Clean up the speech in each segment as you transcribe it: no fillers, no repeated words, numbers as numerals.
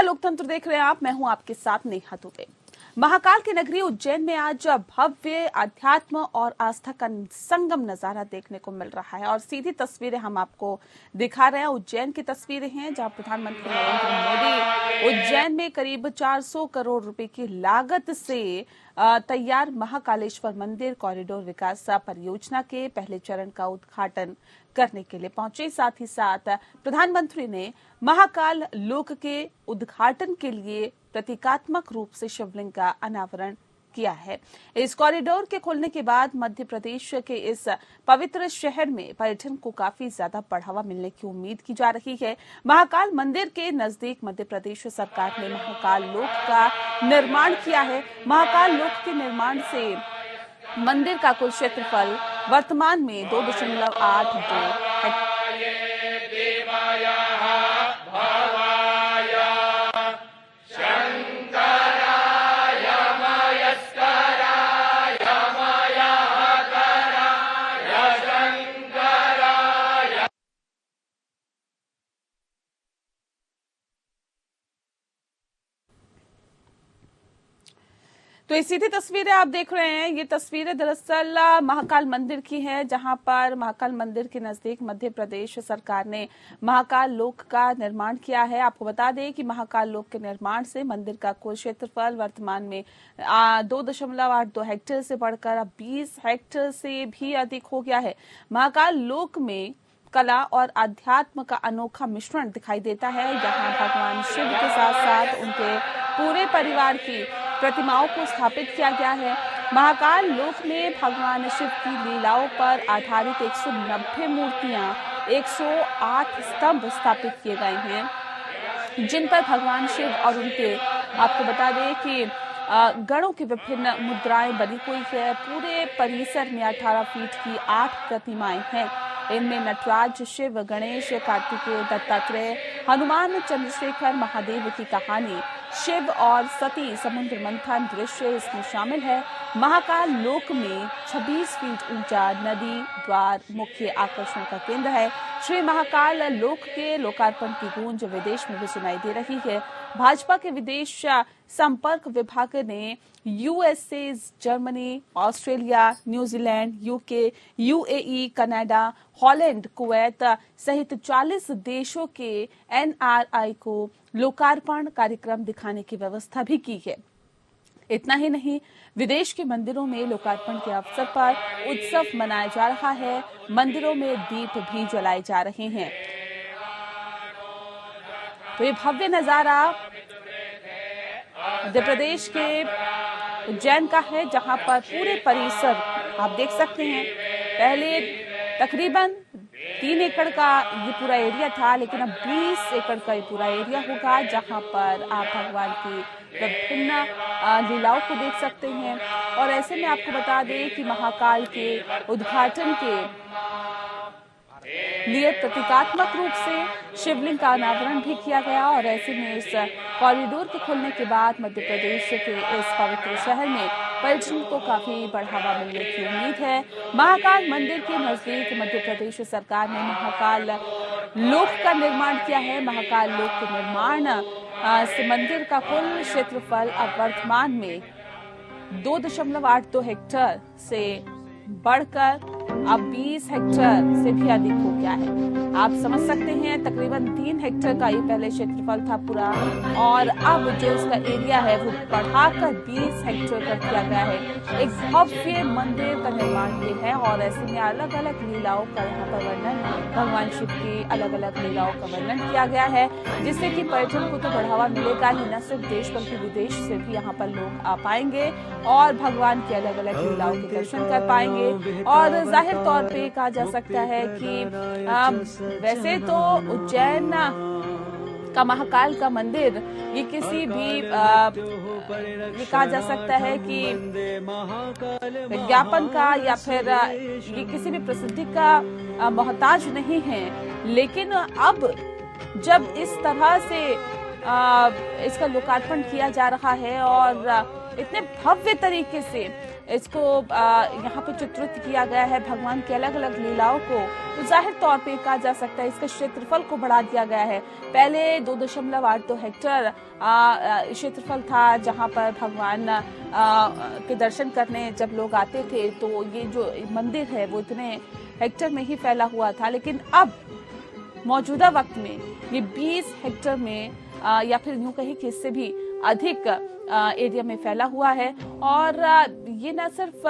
नमस्कार, लोकतंत्र देख रहे हैं आप। मैं हूं आपके साथ नेहा दुबे। महाकाल की नगरी उज्जैन में आज भव्य अध्यात्म और आस्था का संगम नजारा देखने को मिल रहा है और सीधी तस्वीरें हम आपको दिखा रहे हैं। उज्जैन की तस्वीरें हैं जहां प्रधानमंत्री नरेंद्र मोदी उज्जैन में करीब 400 करोड़ रुपए की लागत से तैयार महाकालेश्वर मंदिर कॉरिडोर विकास परियोजना के पहले चरण का उद्घाटन करने के लिए पहुंचे। साथ ही साथ प्रधानमंत्री ने महाकाल लोक के उद्घाटन के लिए प्रतीकात्मक रूप से शिवलिंग का अनावरण किया है। इस कॉरिडोर के खुलने के बाद मध्य प्रदेश के इस पवित्र शहर में पर्यटन को काफी ज्यादा बढ़ावा मिलने की उम्मीद की जा रही है। महाकाल मंदिर के नजदीक मध्य प्रदेश सरकार ने महाकाल लोक का निर्माण किया है। महाकाल लोक के निर्माण से मंदिर का कुल क्षेत्रफल वर्तमान में 2.82 तो ये सीधी तस्वीरें आप देख रहे हैं। ये तस्वीरें दरअसल महाकाल मंदिर की है, जहां पर महाकाल मंदिर के नजदीक मध्य प्रदेश सरकार ने महाकाल लोक का निर्माण किया है। आपको बता दें कि महाकाल लोक के निर्माण से मंदिर का कुल क्षेत्रफल वर्तमान में 2.82 हेक्टेयर से बढ़कर अब 20 हेक्टेयर से भी अधिक हो गया है। महाकाल लोक में कला और अध्यात्म का अनोखा मिश्रण दिखाई देता है। यहाँ भगवान शिव के साथ साथ उनके पूरे परिवार की प्रतिमाओं को स्थापित किया गया है। महाकाल लोक में भगवान शिव की लीलाओं पर आधारित 190 मूर्तियां, 108 स्तंभ स्थापित किए गए हैं, जिन पर भगवान शिव और उनके, आपको बता दें कि गणों की विभिन्न मुद्राएं बनी हुई है। पूरे परिसर में 18 फीट की 8 प्रतिमाएं हैं। इनमें नटराज, शिव, गणेश, कार्तिकेय, दत्तात्रेय, हनुमान, चंद्रशेखर, महादेव की कहानी, शिव और सती समुद्र मंथन दृश्य इसमें शामिल है। महाकाल लोक में 26 फीट ऊंचा नदी द्वार मुख्य आकर्षण का केंद्र है। श्री महाकाल लोक के लोकार्पण की गूंज विदेश में भी सुनाई दे रही है। भाजपा के विदेश संपर्क विभाग ने USA, Germany, Australia, New Zealand, UK, UAE, Canada, Holland, Kuwait सहित 40 देशों के एनआरआई को लोकार्पण कार्यक्रम दिखाने की व्यवस्था भी की है। इतना ही नहीं, विदेश के मंदिरों में लोकार्पण के अवसर पर उत्सव मनाया जा रहा है। मंदिरों में दीप भी जलाए जा रहे हैं। तो ये भव्य नजारा मध्य प्रदेश के उज्जैन का है, जहां पर पूरे परिसर आप देख सकते हैं। पहले तकरीबन 3 एकड़ का ये पूरा एरिया था, लेकिन अब 20 एकड़ का ये पूरा एरिया होगा, जहां पर आप भगवान की विभिन्न लीलाओं को देख सकते हैं। और ऐसे में आपको बता दें कि महाकाल के उद्घाटन के लिए प्रतीकात्मक रूप से शिवलिंग का अनावरण भी किया गया। और ऐसे में इस कॉरिडोर के खुलने के बाद मध्य प्रदेश के इस पवित्र शहर में पर्यटन को काफी बढ़ावा मिलने की उम्मीद है। महाकाल मंदिर के नजदीक मध्य प्रदेश सरकार ने महाकाल लोक का निर्माण किया है। महाकाल लोक के निर्माण से मंदिर का कुल क्षेत्रफल अब वर्तमान में 2.82 हेक्टेयर से बढ़कर अब 20 हेक्टेयर से भी अधिक हो गया है। आप समझ सकते हैं, तकरीबन 3 हेक्टेयर का ये पहले क्षेत्रफल था पूरा, और अब जो इसका एरिया है वो बढ़ाकर 20 हेक्टेयर कर दिया गया है। एक भव्य मंदिर का निर्माण ये है। और ऐसे में अलग अलग लीलाओं का यहाँ पर वर्णन, भगवान शिव की अलग अलग लीलाओं का वर्णन किया गया है, जिससे कि पर्यटन को तो बढ़ावा मिलेगा ही, न सिर्फ देश बल्कि विदेश से भी यहाँ पर लोग आ पाएंगे और भगवान की अलग अलग लीलाओं के दर्शन कर पाएंगे। और जाहिर तौर पे कहा जा सकता है कि वैसे तो उज्जैन का महाकाल का मंदिर ये किसी भी ये कहा जा सकता है कि विज्ञापन का या फिर ये किसी भी प्रसिद्धि का मोहताज नहीं है। लेकिन अब जब इस तरह से इसका लोकार्पण किया जा रहा है और इतने भव्य तरीके से इसको यहाँ पे चित्रित किया गया है भगवान की अलग अलग लीलाओं को, तो जाहिर तौर पे कहा जा सकता है इसका क्षेत्रफल को बढ़ा दिया गया है। पहले 2.82 हेक्टेयर क्षेत्रफल था जहां पर भगवान के दर्शन करने जब लोग आते थे, तो ये जो मंदिर है वो इतने हेक्टेयर में ही फैला हुआ था। लेकिन अब मौजूदा वक्त में ये 20 हेक्टेयर में या फिर यूं कहीं कि इससे भी अधिक एरिया में फैला हुआ है। और ये न सिर्फ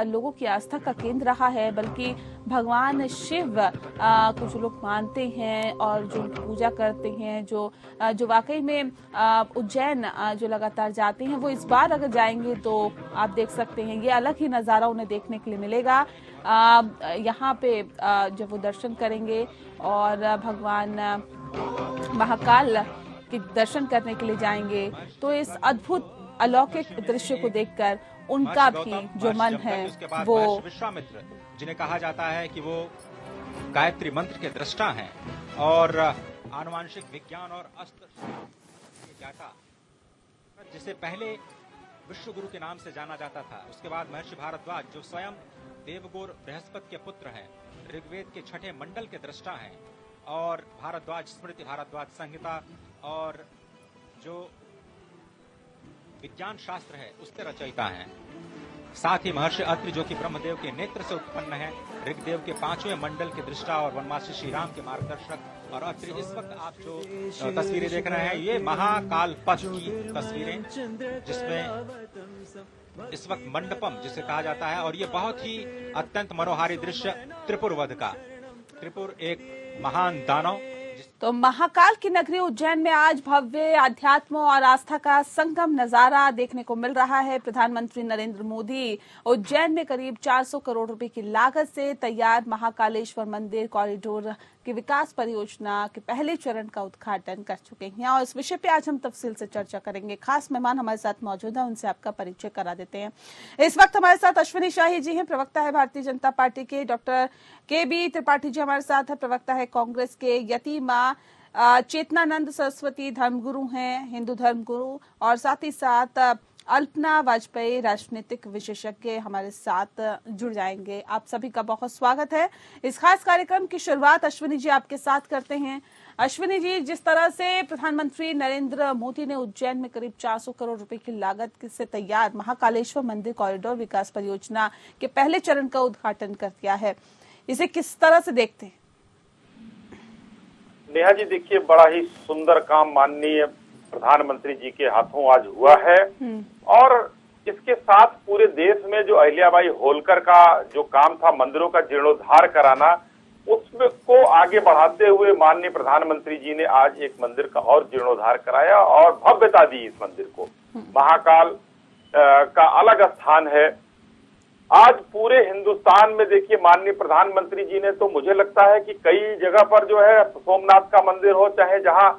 लोगों की आस्था का केंद्र रहा है, बल्कि भगवान शिव को जो लोग मानते हैं और जो पूजा करते हैं, जो वाकई में उज्जैन जो लगातार जाते हैं, वो इस बार अगर जाएंगे तो आप देख सकते हैं ये अलग ही नज़ारा उन्हें देखने के लिए मिलेगा। यहाँ पे जब वो दर्शन करेंगे और भगवान महाकाल के दर्शन करने के लिए जाएंगे, तो इस अद्भुत अलौकिक दृश्य को देखकर उनका भी जो मन है वो विश्वामित्र, जिन्हें कहा जाता है कि वो गायत्री मंत्र के दृष्टा हैं और आनुवांशिक विज्ञान और अस्त्र ज्ञाता, जिसे पहले विश्व गुरु के नाम से जाना जाता था। उसके बाद महर्षि भारद्वाज, जो स्वयं देवगुरु बृहस्पति के पुत्र हैं, ऋग्वेद के 6ठे मंडल के दृष्टा हैं और भारद्वाज स्मृति, भारद्वाज संहिता और जो विज्ञान शास्त्र है उसके रचयिता हैं। साथ ही महर्षि अत्रि, जो कि ब्रह्मदेव के नेत्र से उत्पन्न है, ऋग्वेद के 5वें मंडल के दृष्टा और वनवासी श्री राम के मार्गदर्शक। और अत्रि, इस वक्त आप जो तस्वीरें देख रहे हैं ये महाकाल पथ की तस्वीरें, जिसमें इस वक्त मंडपम जिसे कहा जाता है, और ये बहुत ही अत्यंत मनोहारी दृश्य त्रिपुर वध का। त्रिपुर एक महान दानव। तो महाकाल की नगरी उज्जैन में आज भव्य आध्यात्म और आस्था का संगम नजारा देखने को मिल रहा है। प्रधानमंत्री नरेंद्र मोदी उज्जैन में करीब 400 करोड़ रुपए की लागत से तैयार महाकालेश्वर मंदिर कॉरिडोर की विकास परियोजना के पहले चरण का उद्घाटन कर चुके हैं और इस विषय पे आज हम तफसील से चर्चा करेंगे। खास मेहमान हमारे साथ मौजूद है, उनसे आपका परिचय करा देते हैं। इस वक्त हमारे साथ अश्विनी शाही जी हैं, प्रवक्ता है भारतीय जनता पार्टी के। डॉक्टर KB त्रिपाठी जी हमारे साथ है, प्रवक्ता है कांग्रेस के। यतीमा चेतनानंद सरस्वती धर्मगुरु हैं, हिंदू धर्मगुरु, और साथ ही साथ अल्पना वाजपेयी राजनीतिक विशेषज्ञ हमारे साथ जुड़ जाएंगे। आप सभी का बहुत स्वागत है। इस खास कार्यक्रम की शुरुआत अश्विनी जी आपके साथ करते हैं। अश्विनी जी, जिस तरह से प्रधानमंत्री नरेंद्र मोदी ने उज्जैन में करीब 400 करोड़ रुपए की लागत से तैयार महाकालेश्वर मंदिर कॉरिडोर विकास परियोजना के पहले चरण का उद्घाटन कर दिया है, इसे किस तरह से देखते हैं? नेहा जी, देखिए, बड़ा ही सुंदर काम माननीय प्रधानमंत्री जी के हाथों आज हुआ है और इसके साथ पूरे देश में जो अहिल्याबाई होलकर का जो काम था मंदिरों का जीर्णोद्धार कराना, उसमें को आगे बढ़ाते हुए माननीय प्रधानमंत्री जी ने आज एक मंदिर का और जीर्णोद्धार कराया और भव्यता दी इस मंदिर को। महाकाल का अलग स्थान है आज पूरे हिंदुस्तान में। देखिए, माननीय प्रधानमंत्री जी ने तो मुझे लगता है कि कई जगह पर जो है सोमनाथ का मंदिर हो, चाहे जहां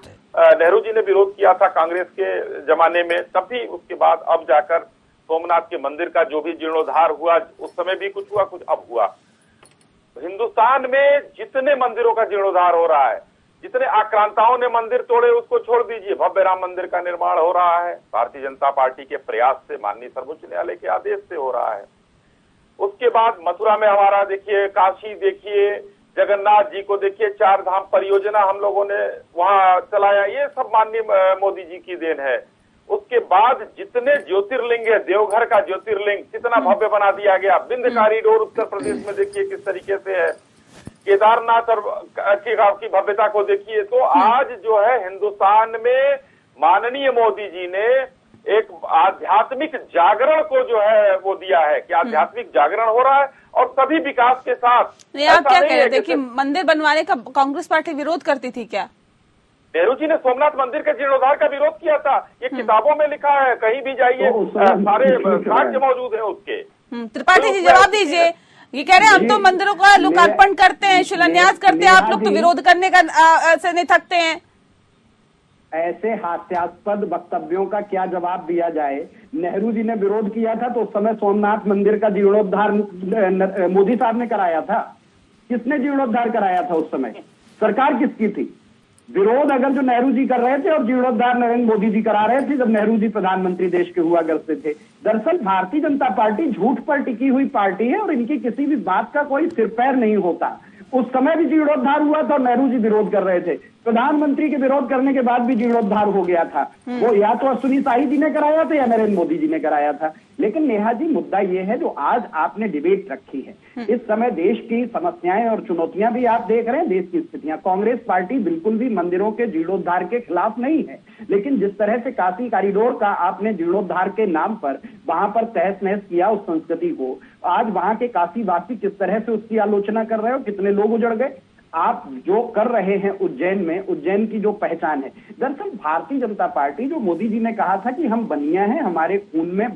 नेहरू जी ने विरोध किया था कांग्रेस के जमाने में, तब भी उसके बाद अब जाकर सोमनाथ के मंदिर का जो भी जीर्णोद्धार हुआ, उस समय भी कुछ हुआ, कुछ अब हुआ। हिंदुस्तान में जितने मंदिरों का जीर्णोद्धार हो रहा है, जितने आक्रांताओं ने मंदिर तोड़े उसको छोड़ दीजिए, भव्य राम मंदिर का निर्माण हो रहा है भारतीय जनता पार्टी के प्रयास से, माननीय सर्वोच्च न्यायालय के आदेश से हो रहा है। उसके बाद मथुरा में हमारा देखिए, काशी देखिए, जगन्नाथ जी को देखिए, 4 धाम परियोजना हम लोगों ने वहां चलाया, ये सब माननीय मोदी जी की देन है। उसके बाद जितने ज्योतिर्लिंग है, देवघर का ज्योतिर्लिंग कितना भव्य बना दिया गया, विंध्य कॉरिडोर उत्तर प्रदेश में देखिए किस तरीके से है, केदारनाथ और की भव्यता को देखिए। तो आज जो है हिंदुस्तान में माननीय मोदी जी ने एक आध्यात्मिक जागरण को जो है वो दिया है कि आध्यात्मिक जागरण हो रहा है और सभी विकास के साथ। आप क्या कह रहे थे कि मंदिर बनवाने का कांग्रेस पार्टी विरोध करती थी क्या? नेहरू जी ने सोमनाथ मंदिर के जीर्णोद्धार का विरोध किया था, ये किताबों में लिखा है, कहीं भी जाइए सारे साक्ष्य मौजूद है उसके। त्रिपाठी जी जवाब दीजिए, ये कह रहे हैं हम तो मंदिरों का लोकार्पण करते हैं, शिलान्यास करते हैं, आप लोग तो विरोध करने का से नहीं थकते हैं। ऐसे हास्यास्पद वक्तव्यों का क्या जवाब दिया जाए? नेहरू जी ने विरोध किया था तो उस समय सोमनाथ मंदिर का जीर्णोद्धार मोदी साहब ने कराया था। किसने जीर्णोद्धार कराया था उस समय? सरकार किसकी थी? विरोध अगर जो नेहरू जी कर रहे थे और जीर्णोद्धार नरेंद्र मोदी जी करा रहे थे जब नेहरू जी प्रधानमंत्री देश के हुआ करते थे। दरअसल भारतीय जनता पार्टी झूठ पर टिकी हुई पार्टी है और इनकी किसी भी बात का कोई सिर पैर नहीं होता। उस समय भी जीर्णोद्धार हुआ था और नेहरू जी विरोध कर रहे थे। प्रधानमंत्री के विरोध करने के बाद भी जीर्णोद्धार हो गया था। वो या तो अश्विनी शाही जी ने कराया था या नरेंद्र मोदी जी ने कराया था। लेकिन नेहा जी, मुद्दा ये है जो आज आपने डिबेट रखी है, इस समय देश की समस्याएं और चुनौतियां भी आप देख रहे हैं, देश की स्थितियां। कांग्रेस पार्टी बिल्कुल भी मंदिरों के जीर्णोद्धार के खिलाफ नहीं है, लेकिन जिस तरह से काशी कॉरिडोर का आपने जीर्णोद्धार के नाम पर वहां पर तहस नहस किया उस संस्कृति को, आज वहां के काशी वासी किस तरह से उसकी आलोचना कर रहे हो, कितने लोग उजड़ गए। आप जो कर रहे हैं उज्जैन में, उज्जैन की जो पहचान है, दरअसल भारतीय जनता पार्टी, जो मोदी जी ने कहा था कि हम बनिया हैं, हमारे खून में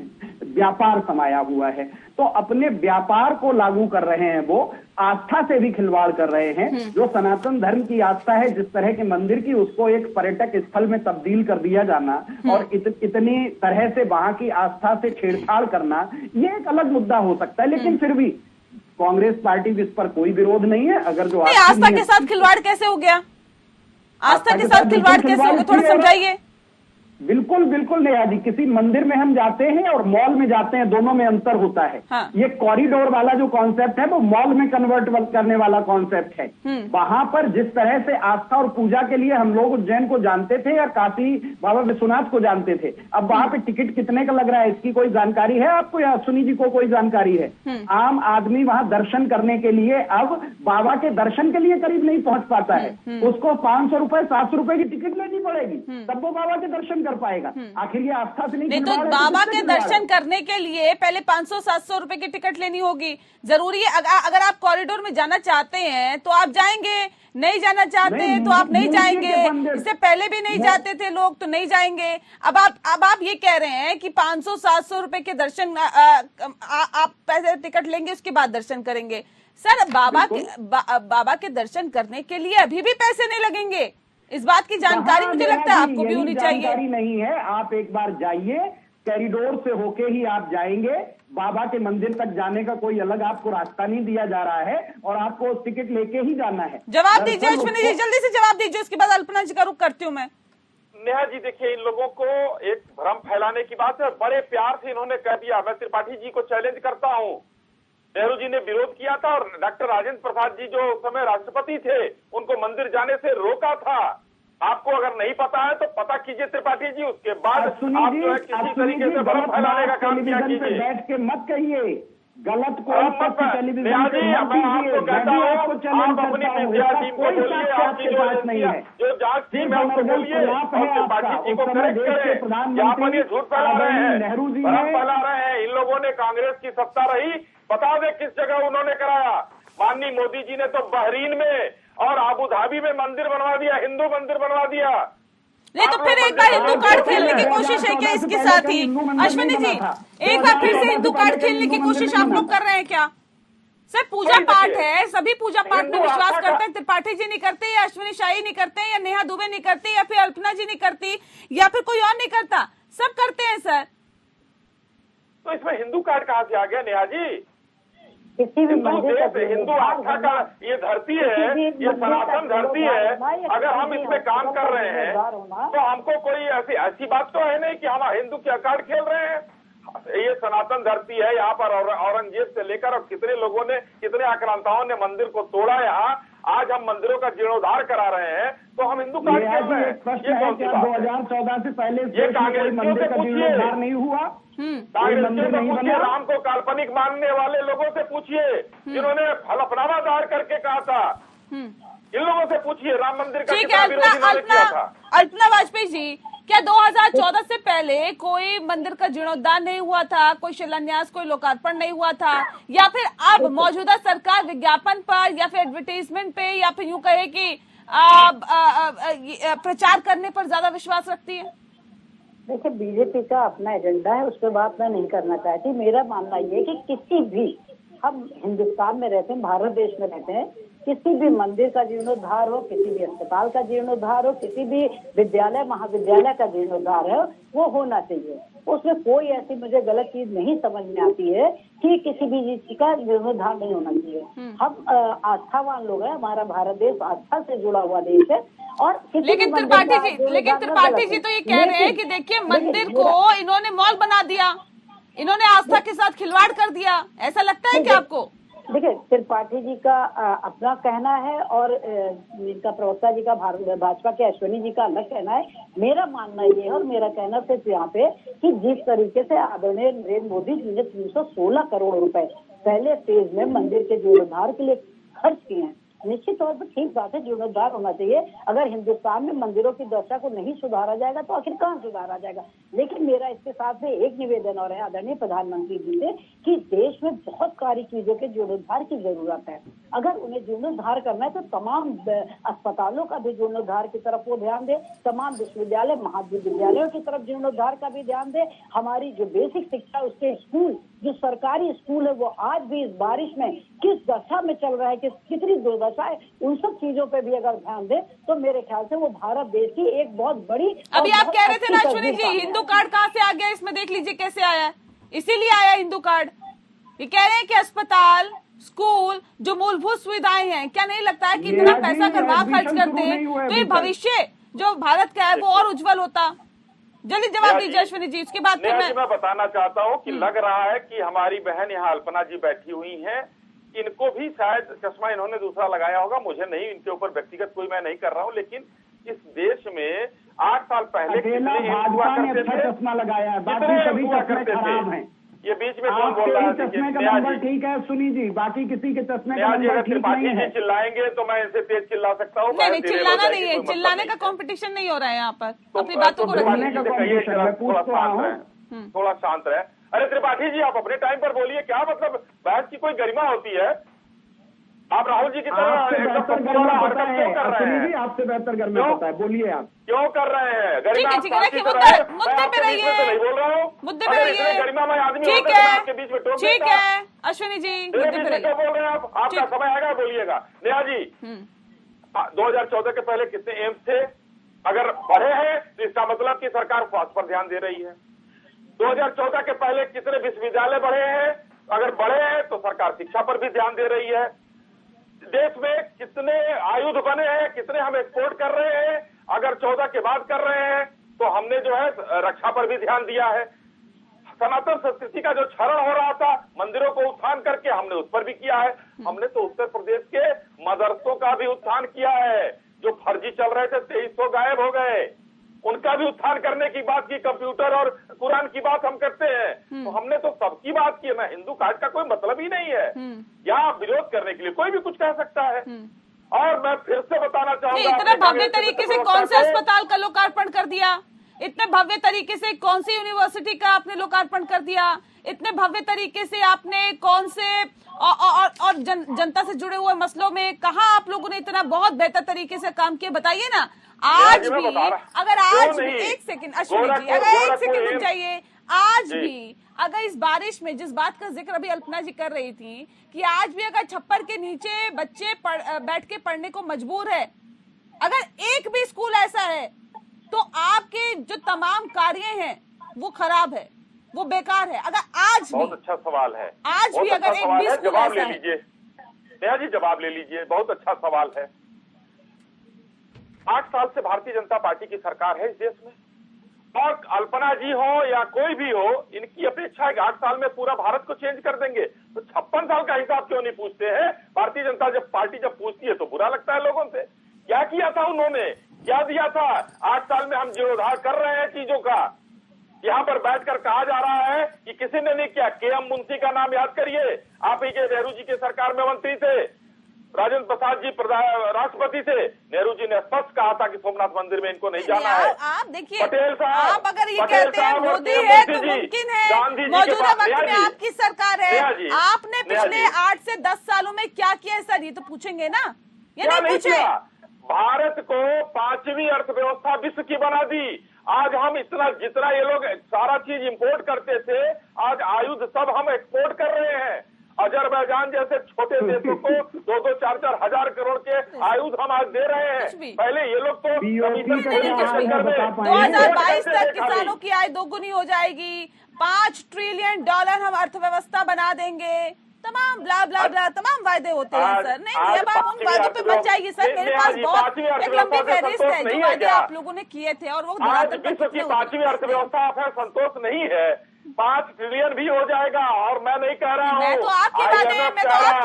व्यापार समाया हुआ है, तो अपने व्यापार को लागू कर रहे हैं। वो आस्था से भी खिलवाड़ कर रहे हैं। जो सनातन धर्म की आस्था है, जिस तरह के मंदिर की, उसको एक पर्यटक स्थल में तब्दील कर दिया जाना और इतनी तरह से वहां की आस्था से छेड़छाड़ करना, ये एक अलग मुद्दा हो सकता है। लेकिन फिर भी कांग्रेस पार्टी भी इस पर कोई विरोध नहीं है। अगर जो आस्था के साथ खिलवाड़ कैसे हो गया? आस्था के साथ खिलवाड़ कैसे हो गया, थोड़ा समझाइए। बिल्कुल बिल्कुल नेहा जी, किसी मंदिर में हम जाते हैं और मॉल में जाते हैं, दोनों में अंतर होता है। हाँ। ये कॉरिडोर वाला जो कॉन्सेप्ट है वो मॉल में कन्वर्ट करने वाला कॉन्सेप्ट है। वहां पर जिस तरह से आस्था और पूजा के लिए हम लोग उज्जैन को जानते थे या काशी बाबा विश्वनाथ को जानते थे, अब वहां पे टिकट कितने का लग रहा है, इसकी कोई जानकारी है आपको या सुनी जी को कोई जानकारी है? आम आदमी वहां दर्शन करने के लिए अब बाबा के दर्शन के लिए करीब नहीं पहुंच पाता है। उसको 500 रुपए 700 रुपए की टिकट लेनी पड़ेगी, तब वो बाबा के दर्शन कर पाएगा। आखिर ये आस्था से नहीं तो बाबा के दर्शन करने के लिए पहले 500-700 रुपए की टिकट लेनी होगी। जरूरी है, अगर आप कॉरिडोर में जाना चाहते हैं तो आप जाएंगे, नहीं जाना चाहते हैं तो आप नहीं जाएंगे। इससे पहले भी नहीं जाते थे लोग तो नहीं जाएंगे। अब आप ये कह रहे हैं कि 500-700 रुपए के दर्शन आप पैसे टिकट लेंगे, उसके बाद दर्शन करेंगे। सर, बाबा के दर्शन करने के लिए अभी भी पैसे नहीं लगेंगे, इस बात की जानकारी मुझे लगता है आपको भी होनी चाहिए। जानकारी नहीं है, आप एक बार जाइए, कॉरिडोर से होके ही आप जाएंगे। बाबा के मंदिर तक जाने का कोई अलग आपको रास्ता नहीं दिया जा रहा है और आपको टिकट लेके ही जाना है। जवाब दीजिए अश्विनी जी, जल्दी से जवाब दीजिए, उसके बाद अल्पना जी का रुख करती हूँ मैं। नेहा जी, देखिए, इन लोगों को एक भ्रम फैलाने की बात है, बड़े प्यार से इन्होंने कह दिया। मैं त्रिपाठी जी को चैलेंज करता हूँ, नेहरू जी ने विरोध किया था और डॉक्टर राजेंद्र प्रसाद जी जो उस समय राष्ट्रपति थे, उनको मंदिर जाने से रोका था। आपको अगर नहीं पता है तो पता कीजिए त्रिपाठी जी, उसके बाद आप जो है किसी तरीके से भ्रम फैलाने का काम किया कीजिए। बैठ के मत कहिए गलत को, टेलीविजन मैं आपको कहता हूँ, आप अपनी मीडिया टीम को बोलिए, आपकी जो जांच टीम है उसको बोलिए और त्रिपाठी जी को करेक्ट करें। यहाँ पर ये झूठ फैला रहे हैं, भ्रम फैला रहे हैं। इन लोगों ने कांग्रेस की सत्ता रही, बता दे किस जगह उन्होंने कराया। माननीय मोदी जी ने तो बहरीन में और आबू धाबी में मंदिर बनवा दिया, हिंदू मंदिर बनवा दिया। नहीं तो फिर एक बार हिंदू कार्ड खेलने की कोशिश है क्या इसके साथ ही? अश्विनी जी, एक बार फिर से हिंदू कार्ड खेलने की कोशिश आप लोग कर रहे हैं क्या? सर, पूजा पाठ है, सभी पूजा पाठ में विश्वास करते हैं। त्रिपाठी जी नहीं करते या अश्विनी शाही नहीं करते या नेहा दुबे नहीं करती या फिर अल्पना जी नहीं करती या फिर कोई और नहीं करता, सब करते हैं सर। तो इसमें हिंदू कार्ड कहाँ से आ गया नेहा जी? हिंदू आस्था का ये धरती है, ये सनातन धरती है। अगर हम इसमें काम कर रहे हैं तो हमको कोई ऐसी बात तो है नहीं कि हम हिंदू क्या कार्ड खेल रहे हैं। ये सनातन धरती है, यहाँ पर औरंगजेब से लेकर और कितने लोगों ने, कितने आक्रांताओं ने मंदिर को तोड़ा। यहाँ आज हम मंदिरों का जीर्णोद्धार करा रहे हैं तो हम हिंदू कार्ड खेल रहे हैं। ये कौन सी बात है? 2014 से पहले ये कांग्रेसियों से पूछिए, नहीं हुआ। कांग्रेसियों से पूछिए, राम को काल्पनिक मानने वाले लोगों से पूछिए जिन्होंने हलफनामा दायर करके कहा था। इन लोगों से पूछिए, राम मंदिर का कितना विरोध इन्होंने किया था। अल्पना वाजपेयी जी, क्या 2014 से पहले कोई मंदिर का जीर्णोद्धार नहीं हुआ था, कोई शिलान्यास, कोई लोकार्पण नहीं हुआ था, या फिर अब मौजूदा सरकार विज्ञापन पर या फिर एडवर्टीजमेंट पे या फिर यूं कहे कि प्रचार करने पर ज्यादा विश्वास रखती है? देखिए, बीजेपी का अपना एजेंडा है, उस पर बात मैं नहीं करना चाहती। मेरा मानना ये है कि किसी भी, हम हिंदुस्तान में रहते हैं, भारत देश में रहते हैं, किसी भी मंदिर का जीर्णोद्धार हो, किसी भी अस्पताल का जीर्णोद्धार हो, किसी भी विद्यालय महाविद्यालय का जीर्णोद्धार है, वो होना चाहिए। उसमें कोई ऐसी मुझे गलत चीज नहीं समझ में आती है कि किसी भी चीज का जीर्णोद्धार नहीं होना चाहिए। हम आस्थावान लोग हैं, हमारा भारत देश आस्था से जुड़ा हुआ देश है। और लेकिन त्रिपाठी जी तो ये कह रहे हैं कि देखिए, मंदिर को इन्होंने मॉल बना दिया, इन्होंने आस्था के साथ खिलवाड़ कर दिया, ऐसा लगता है क्या आपको? देखिए, त्रिपाठी जी का अपना कहना है और इनका प्रवक्ता जी का भाजपा के अश्विनी जी का अलग कहना है। मेरा मानना ये है और मेरा कहना सिर्फ यहाँ पे कि जिस तरीके से आदरणीय नरेंद्र मोदी जी ने 316 करोड़ रुपए पहले फेज में मंदिर के जीर्णोद्धार के लिए खर्च किए हैं, निश्चित तौर पर ठीक बात है, जीर्णोद्धार होना चाहिए। अगर हिंदुस्तान में मंदिरों की दशा को नहीं सुधारा जाएगा तो आखिर कहाँ सुधारा जाएगा। लेकिन मेरा इसके साथ में एक निवेदन और है आदरणीय प्रधानमंत्री जी से कि देश में बहुत सारी चीजों के जीर्णोद्धार की जरूरत है। अगर उन्हें जीर्णोद्धार करना है तो तमाम अस्पतालों का भी जीर्णोद्धार की तरफ वो ध्यान दे, तमाम विश्वविद्यालय महाविद्यालयों की तरफ जीर्णोद्धार का भी ध्यान दे। हमारी जो बेसिक शिक्षा उसके स्कूल, जो सरकारी स्कूल है, वो आज भी इस बारिश में किस दशा में चल रहा है, कितनी दुर्दशा है, उन सब चीजों पे भी अगर ध्यान दे तो मेरे ख्याल से वो भारत देश की एक बहुत बड़ी। अभी आप कह रहे थे ना अश्विनी जी, हिंदू कार्ड कहाँ से आ गया, इसमें देख लीजिए कैसे आया है, इसीलिए आया हिंदू कार्ड। ये कह रहे हैं कि अस्पताल, स्कूल, जो मूलभूत सुविधाएं हैं, क्या नहीं लगता है कि इतना पैसा अगर वहां खर्च करते हैं तो ये भविष्य जो भारत का है वो और उज्जवल होता। जल्दी जवाब दीजिए अश्विनी जी, उसके बाद फिर मैं बताना चाहता हूँ कि लग रहा है कि हमारी बहन यहाँ अल्पना जी बैठी हुई हैं, इनको भी शायद चश्मा इन्होंने दूसरा लगाया होगा, मुझे नहीं, इनके ऊपर व्यक्तिगत कोई मैं नहीं कर रहा हूँ, लेकिन इस देश में 8 साल पहले भाजपा ने अच्छा चश्मा लगाया है, बाकी सभी चश्मे खराब हैं। ये बीच में कौन बोल रहा है? चश्मे का नंबर ठीक है सुनी जी, बाकी किसी के चश्मे का नंबर ठीक नहीं है। चिल्लाएंगे तो मैं इनसे तेज चिल्ला सकता हूँ। नहीं, चिल्लाना नहीं है, चिल्लाने का कंपटीशन नहीं हो रहा है यहाँ पर, अपनी बातों को थोड़ा शांत रहे। अरे त्रिपाठी जी, आप अपने टाइम पर बोलिए, क्या मतलब बहस की कोई गरिमा होती है? आप राहुल जी की तरह आपसे बेहतर गरिमा पता है, आपसे बेहतर गरिमा पता है, बोलिए आप क्यों कर रहे हैं गरिमा? मुद्दे पे रहिए, नहीं बोल रहा हूँ, मुद्दे पे रहिए, गरिमा मैं आदमी ठीक है, आपके बीच में टोक ठीक है अश्विनी जी, मुद्दे पे रहिए। बोल रहे हैं आप, आपका समय आएगा बोलिएगा। नेहा जी, 2014 के पहले कितने एम्स थे? अगर बढ़े हैं तो इसका मतलब कि सरकार स्वास्थ्य पर ध्यान दे रही है। 2014 के पहले कितने विश्वविद्यालय बढ़े हैं? अगर बढ़े हैं तो सरकार शिक्षा पर भी ध्यान दे रही है। देश में कितने आयुध बने हैं, कितने हम एक्सपोर्ट कर रहे हैं? अगर 14 के बाद कर रहे हैं तो हमने जो है रक्षा पर भी ध्यान दिया है। सनातन संस्कृति का जो क्षरण हो रहा था, मंदिरों को उत्थान करके हमने उस पर भी किया है। हमने तो उत्तर प्रदेश के मदरसों का भी उत्थान किया है, जो फर्जी चल रहे थे 2300 गायब हो गए, उनका भी उत्थान करने की बात की। कंप्यूटर और कुरान की बात हम करते हैं, तो हमने तो सबकी बात की है ना। हिंदू कार्ड का कोई मतलब ही नहीं है, यहाँ विरोध करने के लिए कोई भी कुछ कह सकता है। और मैं फिर से बताना चाहूंगा, इतने भव्य तरीके से कौन से अस्पताल का लोकार्पण कर दिया, इतने भव्य तरीके से कौन सी यूनिवर्सिटी का आपने लोकार्पण कर दिया, इतने भव्य तरीके से आपने कौन से और जनता से जुड़े हुए मसलों में कहा आप लोगों ने इतना बहुत बेहतर तरीके से काम किया, बताइए ना। आज भी अगर आज भी एक सेकंड अश्विनी जी, अगर एक सेकंड रुक जाइए, आज भी अगर इस बारिश में जिस बात का जिक्र अभी अल्पना जी कर रही थी कि आज भी अगर छप्पर के नीचे बच्चे बैठ के पढ़ने को मजबूर है, अगर एक भी स्कूल ऐसा है तो आपके जो तमाम कार्य हैं वो खराब है, वो बेकार है। अगर आज भी, बहुत अच्छा सवाल है, आज भी अगर एक भी स्कूल जवाब ले ऐसा लीजिए। नेहा जी जवाब ले लीजिए, बहुत अच्छा सवाल है। 8 साल से भारतीय जनता पार्टी की सरकार है इस देश में, और अल्पना जी हो या कोई भी हो, इनकी अपेक्षा है कि 8 साल में पूरा भारत को चेंज कर देंगे। तो 56 साल का हिसाब क्यों नहीं पूछते हैं? भारतीय जनता पार्टी जब पूछती है तो बुरा लगता है लोगों से। क्या किया था उन्होंने, क्या दिया था? 8 साल में हम जीर्णोद्धार कर रहे हैं चीजों का। यहाँ पर बैठकर कहा जा रहा है कि किसी ने नहीं किया। के.एम. मुंशी का नाम याद करिए, आप ही के नेहरू जी के सरकार में मंत्री थे, राजेंद्र प्रसाद जी राष्ट्रपति थे। नेहरू जी ने स्पष्ट कहा था कि सोमनाथ मंदिर में इनको नहीं जाना है। आप देखिए, पटेल साहब, आप अगर ये कहते हैं मोदी है तो मुमकिन है, मौजूदा वक्त में आपकी सरकार है, आपने पिछले 8 से 10 सालों में क्या किया है सर, ये तो पूछेंगे ना, ये नहीं पूछे। भारत को 5वीं अर्थव्यवस्था विश्व की बना दी। आज हम इतना, जितना ये लोग सारा चीज इंपोर्ट करते थे, आज आयुध सब हम एक्सपोर्ट कर रहे हैं। अजरबैजान जैसे छोटे देशों को 2-2, 4-4 हजार करोड़ के आयुध हम आज दे रहे हैं। पहले ये लोग तो 2022 तक किसानों की आय दोगुनी हो जाएगी, $5 ट्रिलियन हम अर्थव्यवस्था बना देंगे, तमाम ब्ला ब्ला ब्ला तमाम वायदे होते हैं सर। नहीं, अब आप उन वादों पे मत जाइए सर, मेरे पास बहुत एक लंबी फहरिस्त है जो वादे आप लोगों ने किए थे और वो विश्व की 5वीं अर्थव्यवस्था आप है, संतोष नहीं है। 5 ट्रिलियन भी हो जाएगा। और मैं नहीं कह रहा हूँ, मैं तो आपकी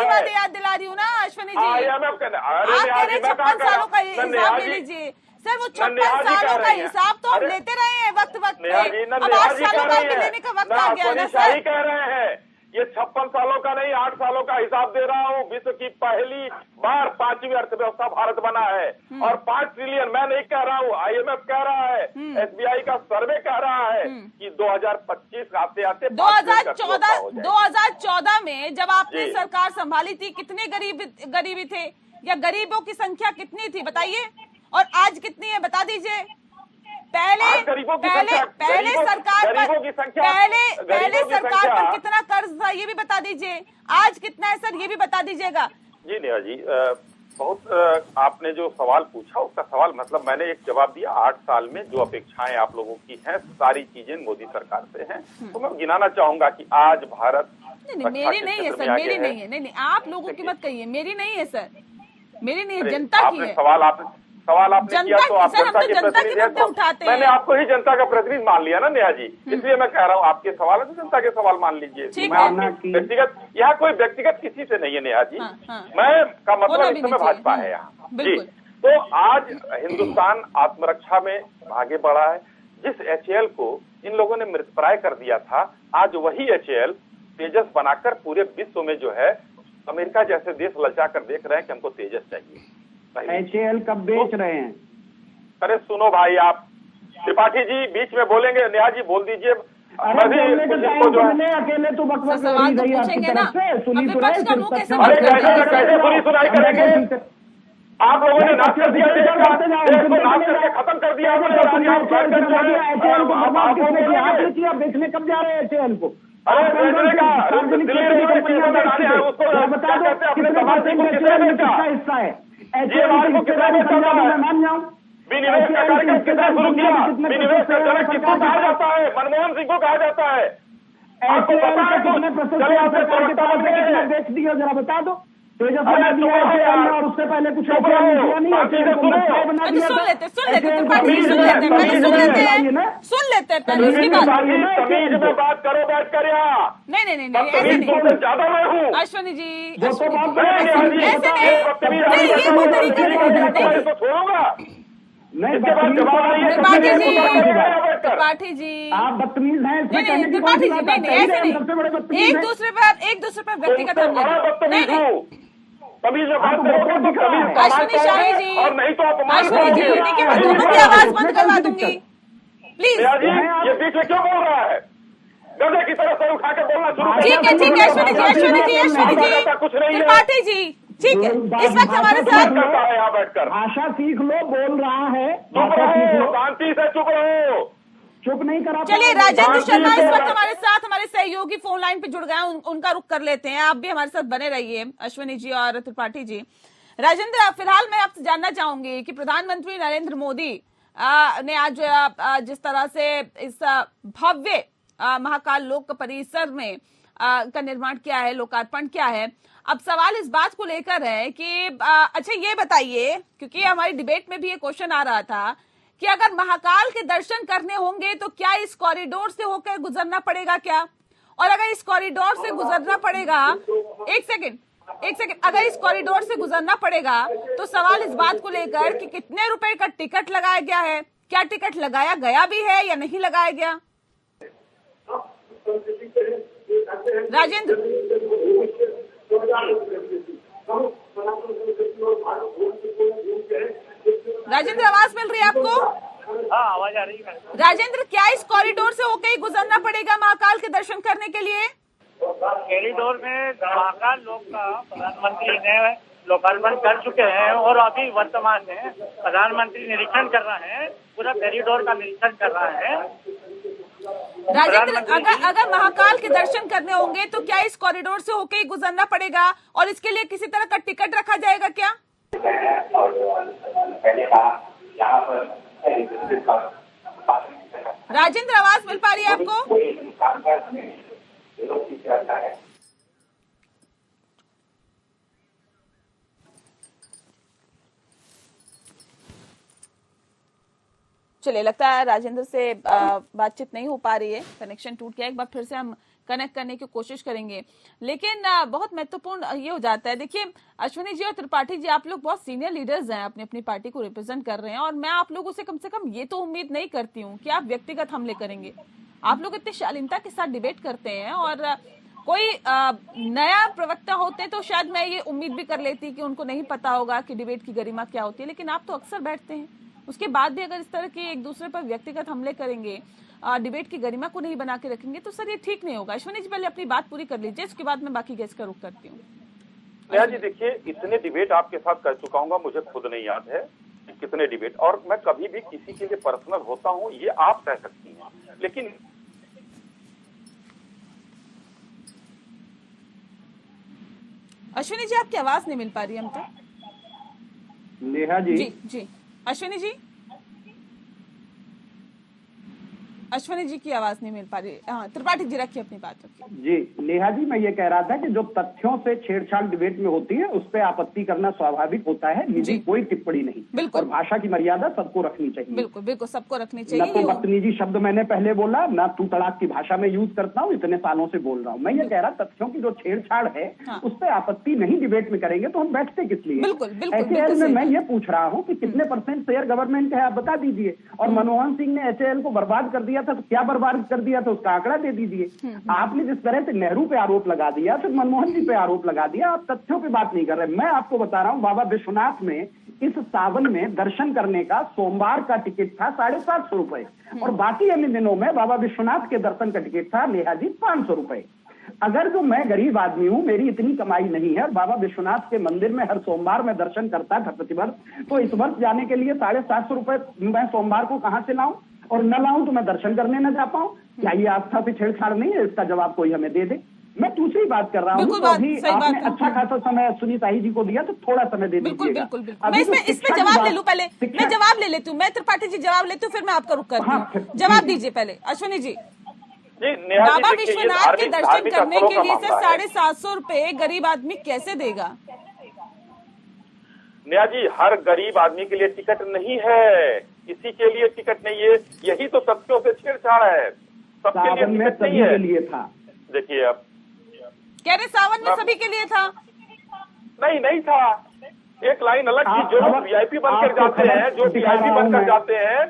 बातें याद दिला रही हूँ ना अश्विनी जी। IMF आप कह रहे 56 सालों का हिसाब ले लीजिए सर, वो 56 सालों का हिसाब तो हम लेते रहे हैं वक्त वक्त पे, अब 8 सालों का भी लेने का वक्त आ गया ना सर। कह रहे हैं ये 56 सालों का नहीं 8 सालों का हिसाब दे रहा हूँ। विश्व की पहली बार 5वीं अर्थव्यवस्था भारत बना है और 5 ट्रिलियन मैं नहीं कह रहा हूँ, IMF कह रहा है, SBI का सर्वे कह रहा है कि 2025 आते आते 2014 में जब आपने सरकार संभाली थी कितने गरीबी थे या गरीबों की संख्या कितनी थी बताइए, और आज कितनी है बता दीजिए। पहले सरकार पर कितना कर्ज था ये भी बता दीजिए, आज कितना है सर ये भी बता दीजिएगा। जी नेहा जी, बहुत आपने जो सवाल पूछा उसका सवाल मतलब मैंने एक जवाब दिया। 8 साल में जो अपेक्षाएं आप लोगों की हैं सारी चीजें मोदी सरकार से हैं, तो मैं गिनाना चाहूंगा कि आज भारत मेरी नहीं है सर, मेरी नहीं है, नहीं आप लोगों की मत कहिए, मेरी नहीं है सर, मेरी नहीं है, जनता की है। सवाल आपने किया तो आप जनता के प्रतिनिधि उठाते हैं। मैंने आपको ही जनता का प्रतिनिधि मान लिया ना नेहा जी, इसलिए मैं कह रहा हूँ आपके सवाल है तो जनता के सवाल मान लीजिए। मैं व्यक्तिगत यहाँ कोई व्यक्तिगत किसी से नहीं है नेहा जी, मैं का मतलब इस समय भाजपा है यहाँ जी। तो आज हिंदुस्तान आत्मरक्षा में आगे बढ़ा है। जिस HAL को इन लोगों ने मृतप्राय कर दिया था, आज वही HAL तेजस बनाकर पूरे विश्व में जो है अमेरिका जैसे देश ललचा कर देख रहे हैं कि हमको तेजस चाहिए। HAL कब बेच रहे हैं? अरे सुनो भाई, आप त्रिपाठी जी बीच में बोलेंगे, नेहा जी बोल दीजिए। अकेले तो बकवास सवाल तो पूछेंगे ना, विपक्ष का मुंह कैसे कैसे पूरी सुनाई करेंगे? आप लोगों ने नाश कर दिया, देश को नाश करके खत्म कर दिया। बेचने कब जा रहे हैं HAL को? अरे बेचने का उसको बता दो अपने समाज को किसने बेचा, हिस्सा है HAL को कितना बेचा मैं मान जाऊँ। विनिवेश का कार्यक्रम कितना शुरू किया, विनिवेश का जनक किसको कहा जाता है? मनमोहन सिंह को कहा जाता है। आपको पता है कितने बेच दिया जरा बता दो। तेजस बना दिया और उससे पहले कुछ सुन लेते पहले उसकी तमीज में बात करो बैठ कर यहाँ। नहीं ऐसे नहीं, ज्यादा मैं हूँ अश्विनी जी, छोड़ूंगा नहीं त्रिपाठी जी आप बदतमीज हैं। त्रिपाठी जी नहीं ऐसे नहीं, एक दूसरे पर व्यक्तिगत बदतमीज हूँ। तमीज में बात करोगे तो तमीज अश्विनी शाही जी और नहीं तो अपमान अश्विनी जी देखिए मैं दोनों की आवाज बंद करवा दूंगी प्लीज। ये बीच में क्यों बोल रहा है? गधे की तरह सर उठा के बोलना शुरू। ठीक है अश्विनी जी त्रिपाठी जी ठीक है, इस वक्त हमारे साथ करता है यहाँ बैठकर। भाषा सीख लो, बोल रहा है, शांति से चुप रहो। चुप नहीं करा। चलिए राजेंद्र शर्मा इस वक्त हमारे साथ हमारे सहयोगी फोन लाइन पे जुड़ गए हैं, उनका रुख कर लेते हैं। आप भी हमारे साथ बने रहिए अश्विनी जी और त्रिपाठी जी। राजेंद्र, फिलहाल मैं आपसे जानना चाहूंगी कि प्रधानमंत्री नरेंद्र मोदी ने आज जिस तरह से इस भव्य महाकाल लोक परिसर में का निर्माण किया है, लोकार्पण किया है, अब सवाल इस बात को लेकर है कि अच्छा ये बताइए, क्योंकि हमारी डिबेट में भी ये क्वेश्चन आ रहा था कि अगर महाकाल के दर्शन करने होंगे तो क्या इस कॉरिडोर से होकर गुजरना पड़ेगा क्या? और अगर इस कॉरिडोर से गुजरना पड़ेगा, एक सेकंड, अगर इस कॉरिडोर से गुजरना पड़ेगा तो सवाल इस बात को लेकर कि कितने रुपए का टिकट लगाया गया है, क्या टिकट लगाया गया भी है या नहीं लगाया गया? राजेंद्र आवाज मिल रही है आपको? हाँ आवाज आ रही है। राजेंद्र, क्या इस कॉरिडोर से होकर ही गुजरना पड़ेगा महाकाल के दर्शन करने के लिए? कॉरिडोर में महाकाल लोक का प्रधानमंत्री ने लोकार्पण कर चुके हैं और अभी वर्तमान में प्रधानमंत्री निरीक्षण कर रहे हैं, पूरा कॉरिडोर का निरीक्षण कर रहे हैं। राजेंद्र, अगर महाकाल के दर्शन करने होंगे तो क्या इस कॉरिडोर से होकर ही गुजरना पड़ेगा और इसके लिए किसी तरह का टिकट रखा जाएगा क्या? राजेंद्र, आवाज मिल पा रही है आपको? चलिए, लगता है राजेंद्र से बातचीत नहीं हो पा रही है, कनेक्शन टूट गया। एक बार फिर से हम कनेक्ट करने की कोशिश करेंगे, लेकिन बहुत महत्वपूर्ण ये हो जाता है। देखिए अश्विनी जी और त्रिपाठी जी, आप लोग बहुत सीनियर लीडर्स हैं, अपनी अपनी पार्टी को रिप्रेजेंट कर रहे हैं, और मैं आप लोगों से कम ये तो उम्मीद नहीं करती हूँ कि आप व्यक्तिगत हमले करेंगे। आप लोग इतनी शालीनता के साथ डिबेट करते हैं, और कोई नया प्रवक्ता होते तो शायद मैं ये उम्मीद भी कर लेती कि उनको नहीं पता होगा कि डिबेट की गरिमा क्या होती है, लेकिन आप तो अक्सर बैठते हैं, उसके बाद भी अगर इस तरह के एक दूसरे पर व्यक्तिगत हमले करेंगे, डिबेट की गरिमा को नहीं बना के रखेंगे, तो सर ये ठीक नहीं होगा। अश्विनी जी पहले अपनी बात पूरी कर लीजिए, उसके बाद मैं बाकी गेस्ट का रुख करती हूँ। नेहा जी देखिए, इतने डिबेट आपके साथ कर चुका हूँ, मुझे खुद नहीं याद है कितने डिबेट, और मैं कभी भी किसी के लिए पर्सनल होता हूँ ये आप कह सकती हैं, लेकिन अश्विनी जी आपकी आवाज नहीं मिल पा रही हम तक। नेहा जी जी अश्विनी जी, अश्विनी जी की आवाज नहीं मिल पा रही। हाँ, त्रिपाठी जी रखिए अपनी बात रखिए। जी नेहा जी, मैं ये कह रहा था कि जो तथ्यों से छेड़छाड़ डिबेट में होती है उस पर आपत्ति करना स्वाभाविक होता है, निजी कोई टिप्पणी नहीं। बिल्कुल। और भाषा की मर्यादा सबको रखनी चाहिए। बिल्कुल बिल्कुल, सबको रखनी न चाहिए। तो बदतमीजी शब्द मैंने पहले बोला, ना तू तड़ाक की भाषा में यूज करता हूँ, इतने सालों से बोल रहा हूँ। मैं ये कह रहा तथ्यों की जो छेड़छाड़ है उस पर आपत्ति नहीं डिबेट में करेंगे तो हम बैठते किस लिए? एचएएल में मैं ये पूछ रहा हूँ कि कितने % शेयर गवर्नमेंट है, आप बता दीजिए। और मनमोहन सिंह ने एचएएल को बर्बाद कर दिया था, तो क्या बर्बाद कर दिया था उसका आंकड़ा दे दीजिए। आपने जिस तरह से नेहरू पे आरोप लगा दिया, फिर मनमोहन जी पे आरोप लगा दिया, आप तथ्यों पे बात नहीं कर रहे। मैं आपको बता रहा हूँ, बाबा विश्वनाथ में इस सावन में दर्शन करने का सोमवार का टिकट था 750 रुपए, और बाकी अन्य दिनों में बाबा विश्वनाथ के दर्शन का टिकट था नेहा जी 500 रुपए। अगर जो मैं गरीब आदमी हूँ, मेरी इतनी कमाई नहीं है, और बाबा विश्वनाथ के मंदिर में हर सोमवार में दर्शन करता था प्रतिवर्ष, तो इस वर्ष जाने के लिए 750 रुपए मैं सोमवार को कहाँ से लाऊं? और न लाऊं तो मैं दर्शन करने न जा पाऊं? क्या ये आस्था से छेड़छाड़ नहीं है? इसका जवाब कोई हमें दे दे। मैं दूसरी बात कर रहा हूँ, तो अभी आपने अच्छा खासा समय सुनीताई जी को दिया, तो थोड़ा समय दे दीजिएगा। मैं इसमें जवाब ले लूं पहले, मैं जवाब ले लेती हूँ, मैं त्रिपाठी जी जवाब लेती हूँ, फिर मैं आपका रुख करती हूँ। जवाब दीजिए पहले अश्विनी जी। बाबा विश्वनाथ के दर्शन करने के लिए सिर्फ 750 रुपए गरीब आदमी कैसे देगा? नेहा जी, हर गरीब आदमी के लिए टिकट नहीं है, किसी के लिए टिकट नहीं है, यही तो तथ्यों से छेड़छाड़ है। सबके लिए टिकट नहीं है। लिए था। देखिए, अब कह रहे सावन में सभी के लिए था। नहीं था, एक लाइन अलग थी। जो लोग वीआईपी बनकर जाते हैं, जो वीआईपी बनकर जाते हैं,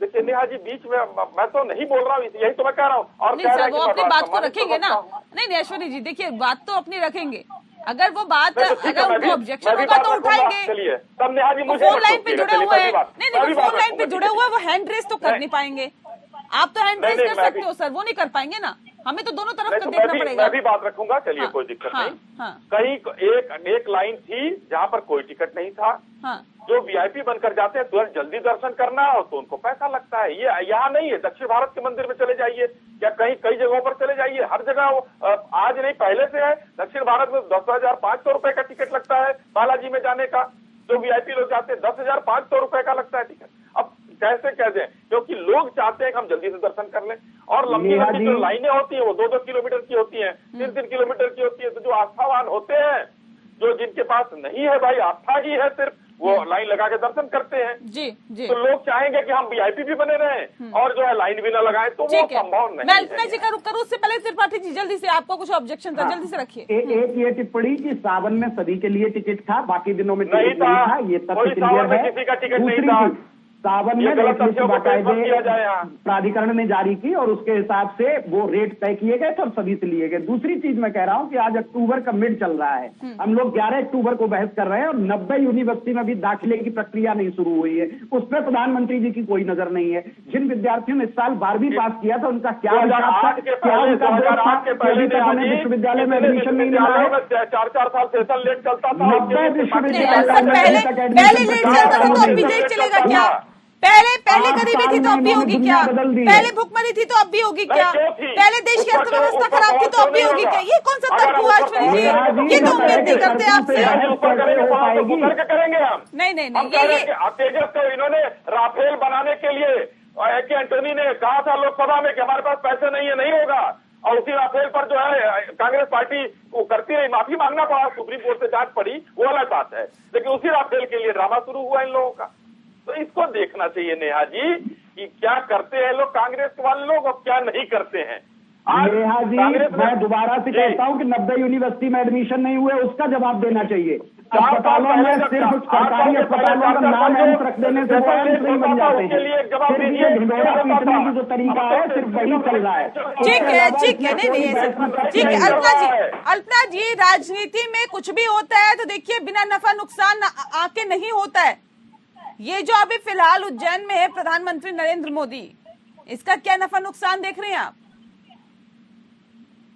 देखिए नेहा जी, बीच में मैं तो नहीं बोल रहा हूँ, यही तो मैं कह रहा हूँ। और नहीं सर, वो अपनी बात को रखेंगे ना। नहीं अश्विनी जी देखिए, बात तो अपनी रखेंगे, अगर वो बात अगर उनको ऑब्जेक्शन होगा तो उठाएंगे। चलिए तब नेहा जी, मुझे फोन लाइन पे जुड़े हुए हैं। नहीं फोन लाइन पे जुड़े हुए, वो हैंड रेस तो कर नहीं पाएंगे। आप तो हैंड रेस कर सकते हो सर, वो नहीं कर पाएंगे ना। हमें तो दोनों तरफ का देखना पड़ेगा। मैं भी बात रखूंगा, चलिए कोई दिक्कत नहीं। कहीं एक लाइन थी जहाँ पर कोई टिकट नहीं था। जो वीआईपी बनकर जाते हैं तुरंत जल्दी दर्शन करना हो तो उनको पैसा लगता है। ये यहाँ नहीं है, दक्षिण भारत के मंदिर में चले जाइए, या कई जगहों पर चले जाइए, हर जगह आज नहीं पहले से है। दक्षिण भारत में 10,500 रुपए का टिकट लगता है बालाजी में जाने का। जो वीआईपी लोग जाते हैं 10,500 रुपए का लगता है टिकट। अब कैसे कह दें, क्योंकि लोग चाहते हैं कि हम जल्दी से दर्शन कर लें, और लंबी लंबी जो लाइनें होती हैं वो 2-2 किलोमीटर की होती हैं, 3-3 किलोमीटर की होती है। तो जो आस्थावान होते हैं, जो जिनके पास नहीं है भाई, आस्था ही है सिर्फ, वो लाइन लगा के दर्शन करते हैं। जी। तो लोग चाहेंगे कि हम वीआईपी भी बने रहें और जो है लाइन भी ना लगाएं, तो वो संभव नहीं है। मैं अल्पना जी का रुख करूं, उससे पहले त्रिपाठी जी जल्दी से, आपको कुछ ऑब्जेक्शन था, जल्दी से रखिए। एक ये टिप्पणी कि सावन में सभी के लिए टिकट था, बाकी दिनों में टिकट नहीं था, ये तथ्य क्लियर है। किसी का टिकट नहीं था। सावन में प्राधिकरण ने जारी की और उसके हिसाब से वो रेट तय किए गए थे और सभी से लिए गए। दूसरी चीज मैं कह रहा हूँ कि आज अक्टूबर का मिड चल रहा है, हम लोग 11 अक्टूबर को बहस कर रहे हैं और 90 यूनिवर्सिटी में भी दाखिले की प्रक्रिया नहीं शुरू हुई है। उस पर प्रधानमंत्री जी की कोई नजर नहीं है। जिन विद्यार्थियों ने इस साल 12वीं पास किया था उनका क्या विश्वविद्यालय में एडमिशन नहीं मिला है। 4-4 साल सेशन लेट चलता था। 90 विश्वविद्यालय चलेगा क्या? पहले गरीबी थी तो अब भी होगी क्या? पहले भुखमरी थी तो अब भी होगी क्या? पहले देश की अर्थव्यवस्था खराब थी तो अब भी होगी क्या? ये कौन सा तर्क हुआ अश्विनी जी? ये तो उम्मीद नहीं करते आपसे। करेंगे हम नहीं। तेजस को इन्होंने राफेल बनाने के लिए के एंटोनी ने कहा था लोकसभा में कि हमारे पास पैसे नहीं है, नहीं होगा, और उसी राफेल पर जो है कांग्रेस पार्टी को करती रही, माफी मांगना पड़ा, सुप्रीम कोर्ट से जांच पड़ी, वो अलग बात है, लेकिन उसी राफेल के लिए ड्रामा शुरू हुआ इन लोगों का। तो इसको देखना चाहिए नेहा जी कि क्या करते हैं लोग कांग्रेस वाले लोग और क्या नहीं करते हैं। नेहा जी, मैं दोबारा से कहता हूं कि 90 यूनिवर्सिटी में एडमिशन नहीं हुए, उसका जवाब देना चाहिए। अस्पतालों में सिर्फ सरकारी अस्पतालों का नाम एम्स रख देने से वो एम्स नहीं बन जाते हैं। सिर्फ ये ढिंढोरा पीटने की जो तरीका है सिर्फ वही चल रहा है। ठीक है, ठीक है, नहीं ठीक है। अल्पना जी, राजनीति में कुछ भी होता है तो देखिए बिना नफा नुकसान आके नहीं होता है। ये जो अभी फिलहाल उज्जैन में है प्रधानमंत्री नरेंद्र मोदी, इसका क्या नफा नुकसान देख रहे हैं आप?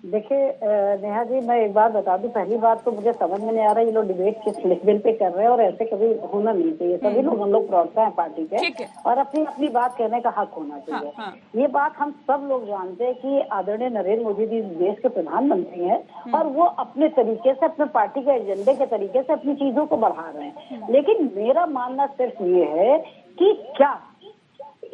देखिए नेहा जी, मैं एक बात बता दूं। पहली बात तो मुझे समझ में नहीं आ रहा ये लोग डिबेट किस लेवल पे कर रहे हैं और ऐसे कभी होना नहीं चाहिए। सभी लोग हम लोग प्रवक्ता हैं पार्टी के और अपनी अपनी बात कहने का हक होना चाहिए। हाँ। ये बात हम सब लोग जानते हैं कि आदरणीय नरेंद्र मोदी जी देश के प्रधानमंत्री हैं और वो अपने तरीके से, अपने पार्टी के एजेंडे के तरीके से अपनी चीजों को बढ़ा रहे हैं। लेकिन मेरा मानना सिर्फ ये है कि क्या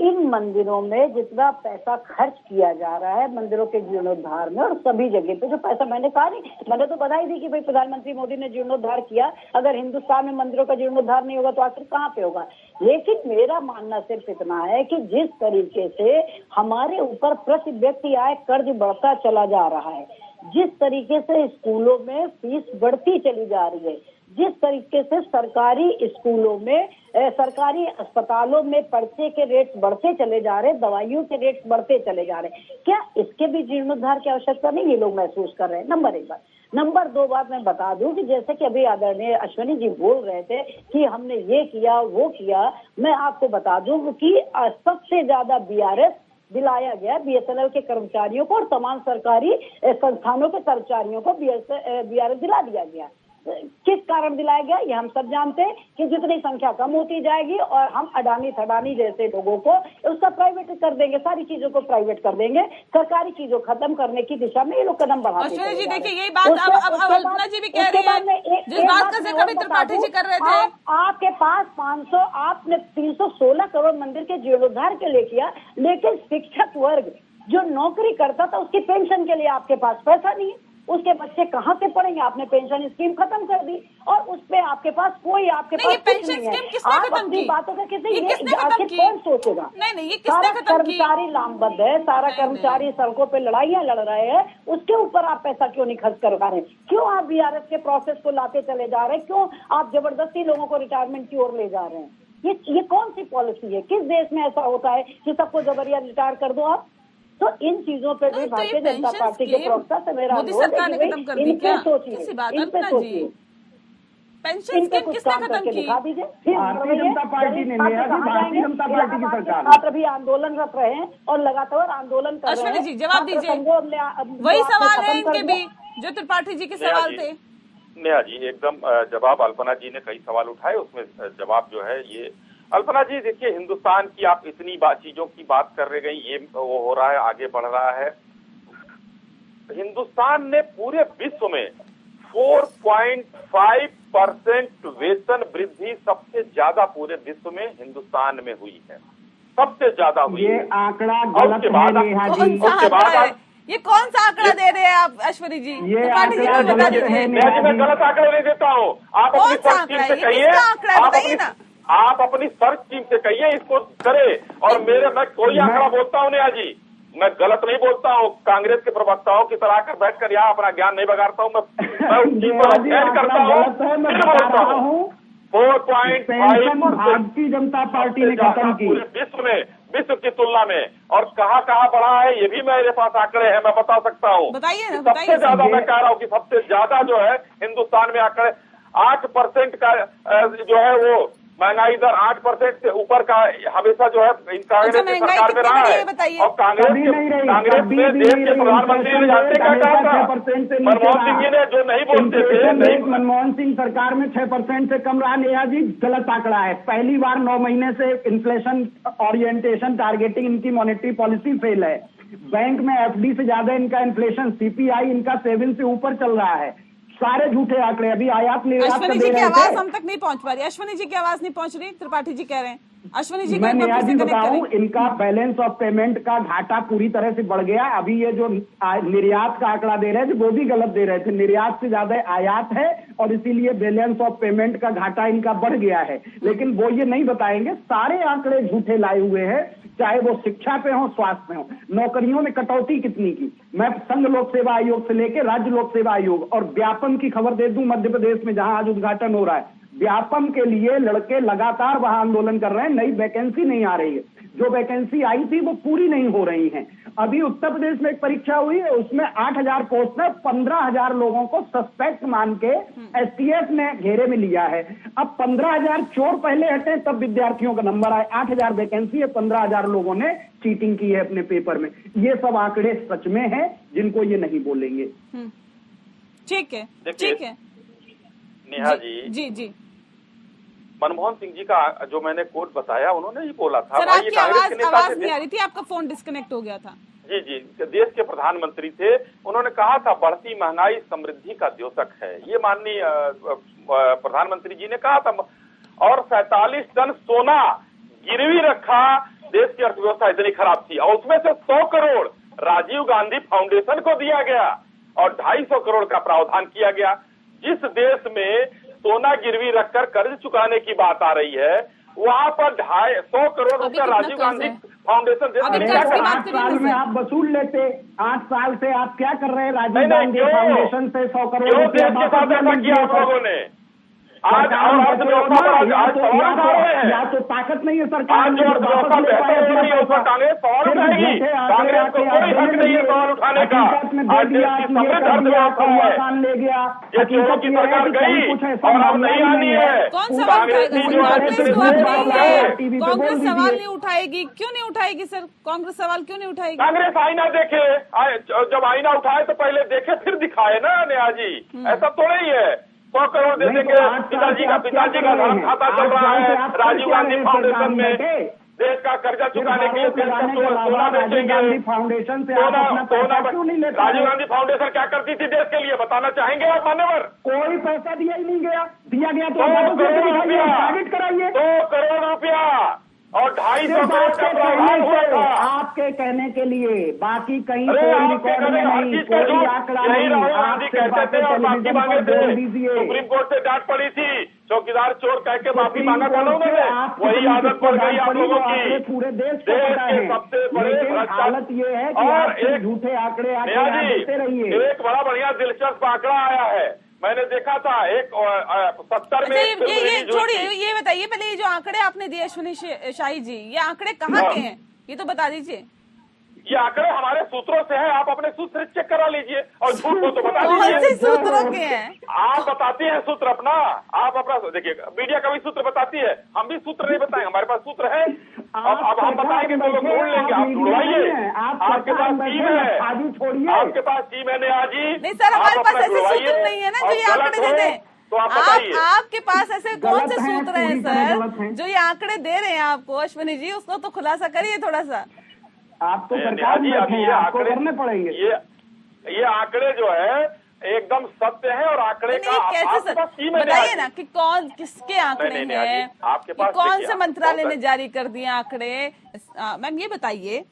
इन मंदिरों में जितना पैसा खर्च किया जा रहा है मंदिरों के जीर्णोद्धार में और सभी जगह पे जो पैसा, मैंने कहा नहीं, मैंने तो बधाई दी कि भाई प्रधानमंत्री मोदी ने जीर्णोद्धार किया। अगर हिंदुस्तान में मंदिरों का जीर्णोद्धार नहीं होगा तो आखिर कहाँ पे होगा। लेकिन मेरा मानना सिर्फ इतना है कि जिस तरीके से हमारे ऊपर प्रति व्यक्ति आय कर्ज बढ़ता चला जा रहा है, जिस तरीके से स्कूलों में फीस बढ़ती चली जा रही है, जिस तरीके से सरकारी स्कूलों में, सरकारी अस्पतालों में पर्चे के रेट्स बढ़ते चले जा रहे हैं, दवाइयों के रेट्स बढ़ते चले जा रहे हैं, क्या इसके भी जीर्णोद्धार की आवश्यकता नहीं ये लोग महसूस कर रहे हैं? नंबर एक बात। नंबर दो बात मैं बता दूं कि जैसे कि अभी आदरणीय अश्विनी जी बोल रहे थे कि हमने ये किया वो किया, मैं आपको बता दूं कि सबसे ज्यादा बीआरएस दिलाया गया बीएसएनएल के कर्मचारियों को और तमाम सरकारी संस्थानों के कर्मचारियों को बीआरएस दिला दिया गया। किस कारण दिलाया गया ये हम सब जानते हैं कि जितनी संख्या कम होती जाएगी और हम अडानी थडानी जैसे लोगों को उसका प्राइवेट कर देंगे, सारी चीजों को प्राइवेट कर देंगे, सरकारी चीजों खत्म करने की दिशा में ये लोग कदम बढ़ाते हैं। जी देखिए यही बात अब अल्पना जी भी कह रही है, जिस बात का जिक्र भी त्रिपाठी जी कर रहे थे। आपके पास 500, आपने 316 करोड़ मंदिर के जीर्णोद्धार के लिए किया, लेकिन शिक्षक वर्ग जो नौकरी करता था उसकी पेंशन के लिए आपके पास पैसा नहीं है, उसके बच्चे कहाँ से पढ़ेंगे? आपने पेंशन स्कीम खत्म कर दी और उस पे आपके पास कोई आपके पास कुछ नहीं है। आप अपनी बातों का आखिर कौन सोचेगा? नहीं, सारा कर्मचारी लामबद्ध है, सारा कर्मचारी सड़कों पे लड़ाइयाँ लड़ रहे हैं, उसके ऊपर आप पैसा क्यों नहीं खर्च कर पा रहे? क्यों आप बीआरएस के प्रोसेस को लाते चले जा रहे हैं? क्यों आप जबरदस्ती लोगों को रिटायरमेंट की ओर ले जा रहे हैं? ये कौन सी पॉलिसी है? किस देश में ऐसा होता है कि सबको जबरिया रिटायर कर दो आप? तो इन चीजों पे भी भारतीय जनता पार्टी के प्रवक्ता से मेरा अनुरोध है कि इन पे सोचिए, इन पे सोचिए, पेंशन स्कीम किसने खत्म की? दिखा दीजिए। भारतीय जनता पार्टी ने, भारतीय जनता पार्टी की सरकार छात्र भी आंदोलनरत रहे हैं और लगातार आंदोलन कर रहे हैं। अश्विनी जी जवाब दीजिए, वही सवाल है इनके भी जो त्रिपाठी जी के सवाल थे। नेहा जी एकदम जवाब, अल्पना जी ने कई सवाल उठाए, उसमें जवाब जो है ये अल्पना जी देखिए, हिंदुस्तान की आप इतनी चीजों की बात कर रहे गई, ये वो हो रहा है, आगे बढ़ रहा है। हिंदुस्तान ने पूरे विश्व में 4.5% वेतन वृद्धि सबसे ज्यादा पूरे विश्व में हिंदुस्तान में हुई है, सबसे ज्यादा हुई। ये आंकड़ा गलत है नेहा जी। उसके बाद ये कौन सा आंकड़ा दे रहे हैं आप अश्विनी जी? ये आंकड़ा गलत है। मैं गलत आंकड़ा नहीं देता हूँ, आप अपनी सर्च टीम से कहिए, आप अपनी सर्च टीम से कहिए इसको करे। और मैं कोई आंकड़ा बोलता हूँ नेहा जी, मैं गलत नहीं बोलता हूँ, कांग्रेस के प्रवक्ताओं की तरह कर बैठकर यहाँ अपना ज्ञान नहीं बगाड़ता हूँ, मैं उस चीज पर अध्ययन करता हूँ। 4.5% भारतीय जनता पार्टी ने खत्म की पूरे विश्व में, विश्व की तुलना में, और कहाँ बढ़ा है ये भी मेरे पास आंकड़े हैं, मैं बता सकता हूँ। सबसे ज्यादा मैं कह रहा हूँ कि सबसे ज्यादा जो है हिंदुस्तान में आंकड़े 8% का जो है वो महंगाई दर 8% से ऊपर का हमेशा जो है कांग्रेस की सरकार में रहा है। और कांग्रेस ने देश के प्रधानमंत्री ने जानते क्या कहा था? मनमोहन सिंह जी ने जो नहीं बोलते थे, मनमोहन सिंह सरकार में 6% से कम रहा। नेहा जी गलत आंकड़ा है, पहली बार 9 महीने से इन्फ्लेशन ओरिएंटेशन टारगेटिंग इनकी मॉनेटरी पॉलिसी फेल है। बैंक में एफडी से ज्यादा इनका इन्फ्लेशन, सीपीआई इनका 7 से ऊपर चल रहा है। सारे झूठे आंकड़े, अभी आयात निर्यात अश्विनी जी की आवाज हम तक नहीं पहुंच पा रही, अश्विनी जी की आवाज नहीं पहुंच रही, त्रिपाठी जी कह रहे हैं। अश्विनी जी मैं कोई नेहा वापस जी से कनेक्ट बताऊं, करें। इनका बैलेंस ऑफ पेमेंट का घाटा पूरी तरह से बढ़ गया। अभी ये जो निर्यात का आंकड़ा दे रहे थे वो भी गलत दे रहे थे, निर्यात से ज्यादा आयात है और इसीलिए बैलेंस ऑफ पेमेंट का घाटा इनका बढ़ गया है। लेकिन वो ये नहीं बताएंगे, सारे आंकड़े झूठे लाए हुए हैं, चाहे वो शिक्षा पे हो, स्वास्थ्य पे हो। नौकरियों में कटौती कितनी की, मैं संघ लोक सेवा आयोग से लेकर राज्य लोक सेवा आयोग और व्यापम की खबर दे दूं, मध्य प्रदेश में जहां आज उद्घाटन हो रहा है, व्यापम के लिए लड़के लगातार वहां आंदोलन कर रहे हैं, नई वैकेंसी नहीं आ रही है, जो वैकेंसी आई थी वो पूरी नहीं हो रही है। अभी उत्तर प्रदेश में एक परीक्षा हुई है, उसमें 8,000 पोस्ट में 15,000 लोगों को सस्पेक्ट मान के एसटीएफ ने घेरे में लिया है। अब 15,000 चोर पहले हटे तब विद्यार्थियों का नंबर आए। 8,000 वैकेंसी है, 15,000 लोगों ने चीटिंग की है अपने पेपर में। ये सब आंकड़े सच में है, जिनको ये नहीं बोलेंगे। ठीक है, ठीक है नेहा जी जी। मनमोहन सिंह जी का जो मैंने कोट बताया, उन्होंने ही बोला था। सर आपकी आवाज नहीं आ रही थी, आपका फोन डिस्कनेक्ट हो गया था। जी जी, देश के प्रधानमंत्री थे, उन्होंने कहा था बढ़ती महंगाई समृद्धि का द्योतक है, ये माननीय प्रधानमंत्री जी ने कहा था। और 47 टन सोना गिरवी रखा, देश की अर्थव्यवस्था इतनी खराब थी, और उसमें से 100 करोड़ राजीव गांधी फाउंडेशन को दिया गया और 250 करोड़ का प्रावधान किया गया। जिस देश में सोना गिरवी रखकर कर्ज चुकाने की बात आ रही है, वहाँ पर 250 करोड़ रुपया राजीव गांधी फाउंडेशन दे। 8 साल में आप वसूल लेते, 8 साल से आप क्या कर रहे हैं? राजीव गांधी फाउंडेशन से 100 करोड़ रुपया के साथ ऐसा किया आप लोगों ने? आज अर्थव्यवस्था पर आज सवाल उठा रहे हैं। या तो ताकत नहीं है सरकार, आज जो अर्थव्यवस्था बेहतर हो रही है उस पर कांग्रेस सवाल उठाएगी। कांग्रेस को कोई हक नहीं है सवाल उठाने का। आज देश की समृद्ध अर्थव्यवस्था है, ले गया, ये चोरों की सरकार गई और अब नहीं आनी है। कौन सवाल उठाएगा? कांग्रेस सवाल नहीं नहीं उठाएगी, क्यों नहीं उठाएगी सर? कांग्रेस सवाल क्यों नहीं उठाएगी? कांग्रेस आईना देखे, जब आईना उठाए तो पहले देखे फिर दिखाए ना नेहा जी, ऐसा थोड़ा ही है। 100 करोड़ दे देंगे, पिताजी का धर्म खाता चल रहा है राजीव गांधी फाउंडेशन में, देश का कर्जा चुकाने के लिए सोना बेचेंगे। फाउंडेशन से राजीव गांधी फाउंडेशन क्या करती थी देश के लिए, बताना चाहेंगे आप मान्यवर? कोई पैसा दिया ही नहीं गया, दिया गया तो 2 करोड़ रुपया, कराइए। 2 करोड़ रुपया और 250 करोड़ का प्रावधान हुआ था। आपके कहने के लिए, बाकी कहीं अरे कोई आपके रिकॉर्ड कहने में हर नहीं, चीज का कोई झूठ। आंकड़ा यही नहीं। राहुल गांधी कहते थे और माफी मांगे थे, दीजिए। सुप्रीम कोर्ट से डांट पड़ी थी, चौकीदार चोर कह के माफी मांगा था ना उन्होंने, वही आदत पड़ गई आप लोगों की। पूरे देश के सबसे बड़े हालत ये है कि और आप एक झूठे आंकड़े नेहा जी, देते रहिए। एक बड़ा बढ़िया दिलचस्प आंकड़ा आया है, मैंने देखा था, एक 70 में ये छोड़िए, ये बताइए पहले, ये जो आंकड़े आपने दिए अश्विनी शाही जी, ये आंकड़े कहाँ के हैं, ये तो बता दीजिए। ये आंकड़े हमारे सूत्रों से हैं, आप अपने सूत्र चेक करा लीजिए और झूठ को तो बता दीजिए। कौन से सूत्रों के हैं? आप बताती हैं सूत्र अपना, आप अपना देखिए, मीडिया का भी सूत्र बताती है, हम भी सूत्र नहीं बताएंगे, हमारे पास सूत्र है। अब हम बताएंगे तो लोग ढूंढ लेंगे, आप ढूंढवाइए, आपके पास टीम है, आपके पास टीम है नेहा जी। नहीं सर, हमारे पास ऐसे सूत्र नहीं है ना जो ये आंकड़े दे दें। तो आप बताइए, आपके पास ऐसे कौन से सूत्र हैं सर जो ये आंकड़े दे रहे हैं आपको? अश्विनी जी, उसको तो खुलासा करिए थोड़ा सा। आप तो सरकार में हैं, आपको करने पड़ेंगे। ये आंकड़े जो है एकदम सत्य है और आंकड़े का कैसे सर बताइए ना कि कौन किसके आंकड़े हैं, आपके पास कौन से मंत्रालय ने जारी कर दिए आंकड़े? मैम ये बताइए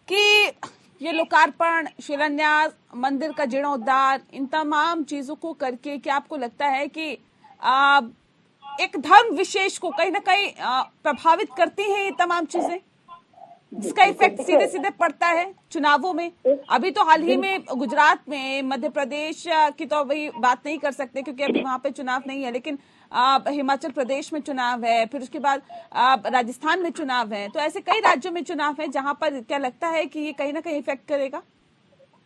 कि ये लोकार्पण, शिलान्यास, मंदिर का जीर्णोद्धार, इन तमाम चीजों को करके क्या आपको लगता है कि एक धर्म विशेष को कहीं ना कहीं प्रभावित करती हैं ये तमाम चीजें, जिसका इफेक्ट सीधे सीधे पड़ता है चुनावों में? अभी तो हाल ही में गुजरात में, मध्य प्रदेश की तो अभी बात नहीं कर सकते क्योंकि अभी वहां पे चुनाव नहीं है, लेकिन हिमाचल प्रदेश में चुनाव है, फिर उसके बाद राजस्थान में चुनाव है, तो ऐसे कई राज्यों में चुनाव है जहां पर क्या लगता है कि ये कहीं ना कहीं इफेक्ट करेगा?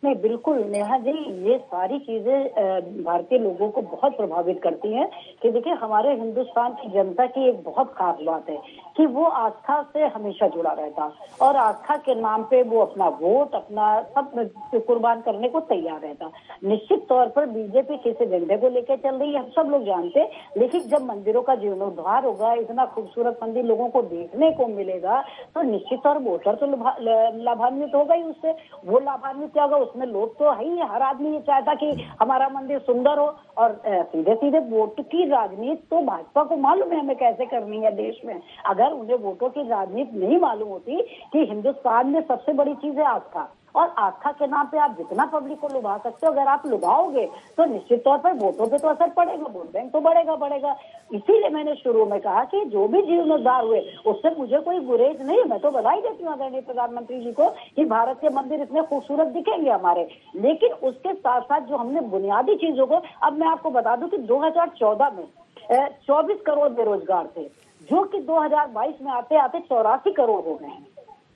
नहीं, बिल्कुल नेहा जी, ये सारी चीजें भारतीय लोगों को बहुत प्रभावित करती हैं। कि देखिए, हमारे हिंदुस्तान की जनता की एक बहुत खास बात है कि वो आस्था से हमेशा जुड़ा रहता और आस्था के नाम पे वो अपना वोट, अपना सब कुर्बान करने को तैयार रहता। निश्चित तौर पर बीजेपी किस एजेंडे को लेकर चल रही है हम सब लोग जानते हैं, लेकिन जब मंदिरों का जीर्णोद्धार होगा, इतना खूबसूरत मंदिर लोगों को देखने को मिलेगा, तो निश्चित तौर वोटर तो लाभान्वित होगा ही उससे। वो लाभान्वित क्या होगा, उसमें लोभ तो है ही, हर आदमी ये चाहता कि हमारा मंदिर सुंदर हो। और सीधे सीधे वोट की राजनीति तो भाजपा को मालूम है हमें कैसे करनी है देश में। अगर उन्हें वोटों की राजनीति नहीं मालूम होती कि हिंदुस्तान में सबसे बड़ी चीज है आस्था, और आस्था के नाम पे आप जितना पब्लिक को लुभा सकते हो, अगर आप लुभाओगे तो निश्चित तौर पर वोटों पे तो असर पड़ेगा, वोट बैंक तो बढ़ेगा। इसीलिए मैंने शुरू में कहा कि जो भी जीर्णोद्धार हुए उससे मुझे कोई गुरेज नहीं है। मैं तो बधाई देती हूँ आदरणीय प्रधानमंत्री जी को कि भारत के मंदिर इतने खूबसूरत दिखेंगे हमारे, लेकिन उसके साथ साथ जो हमने बुनियादी चीजों को, अब मैं आपको बता दूं कि 2014 में 24 करोड़ बेरोजगार थे, जो कि 2022 में आते आते 84 करोड़ हो गए हैं।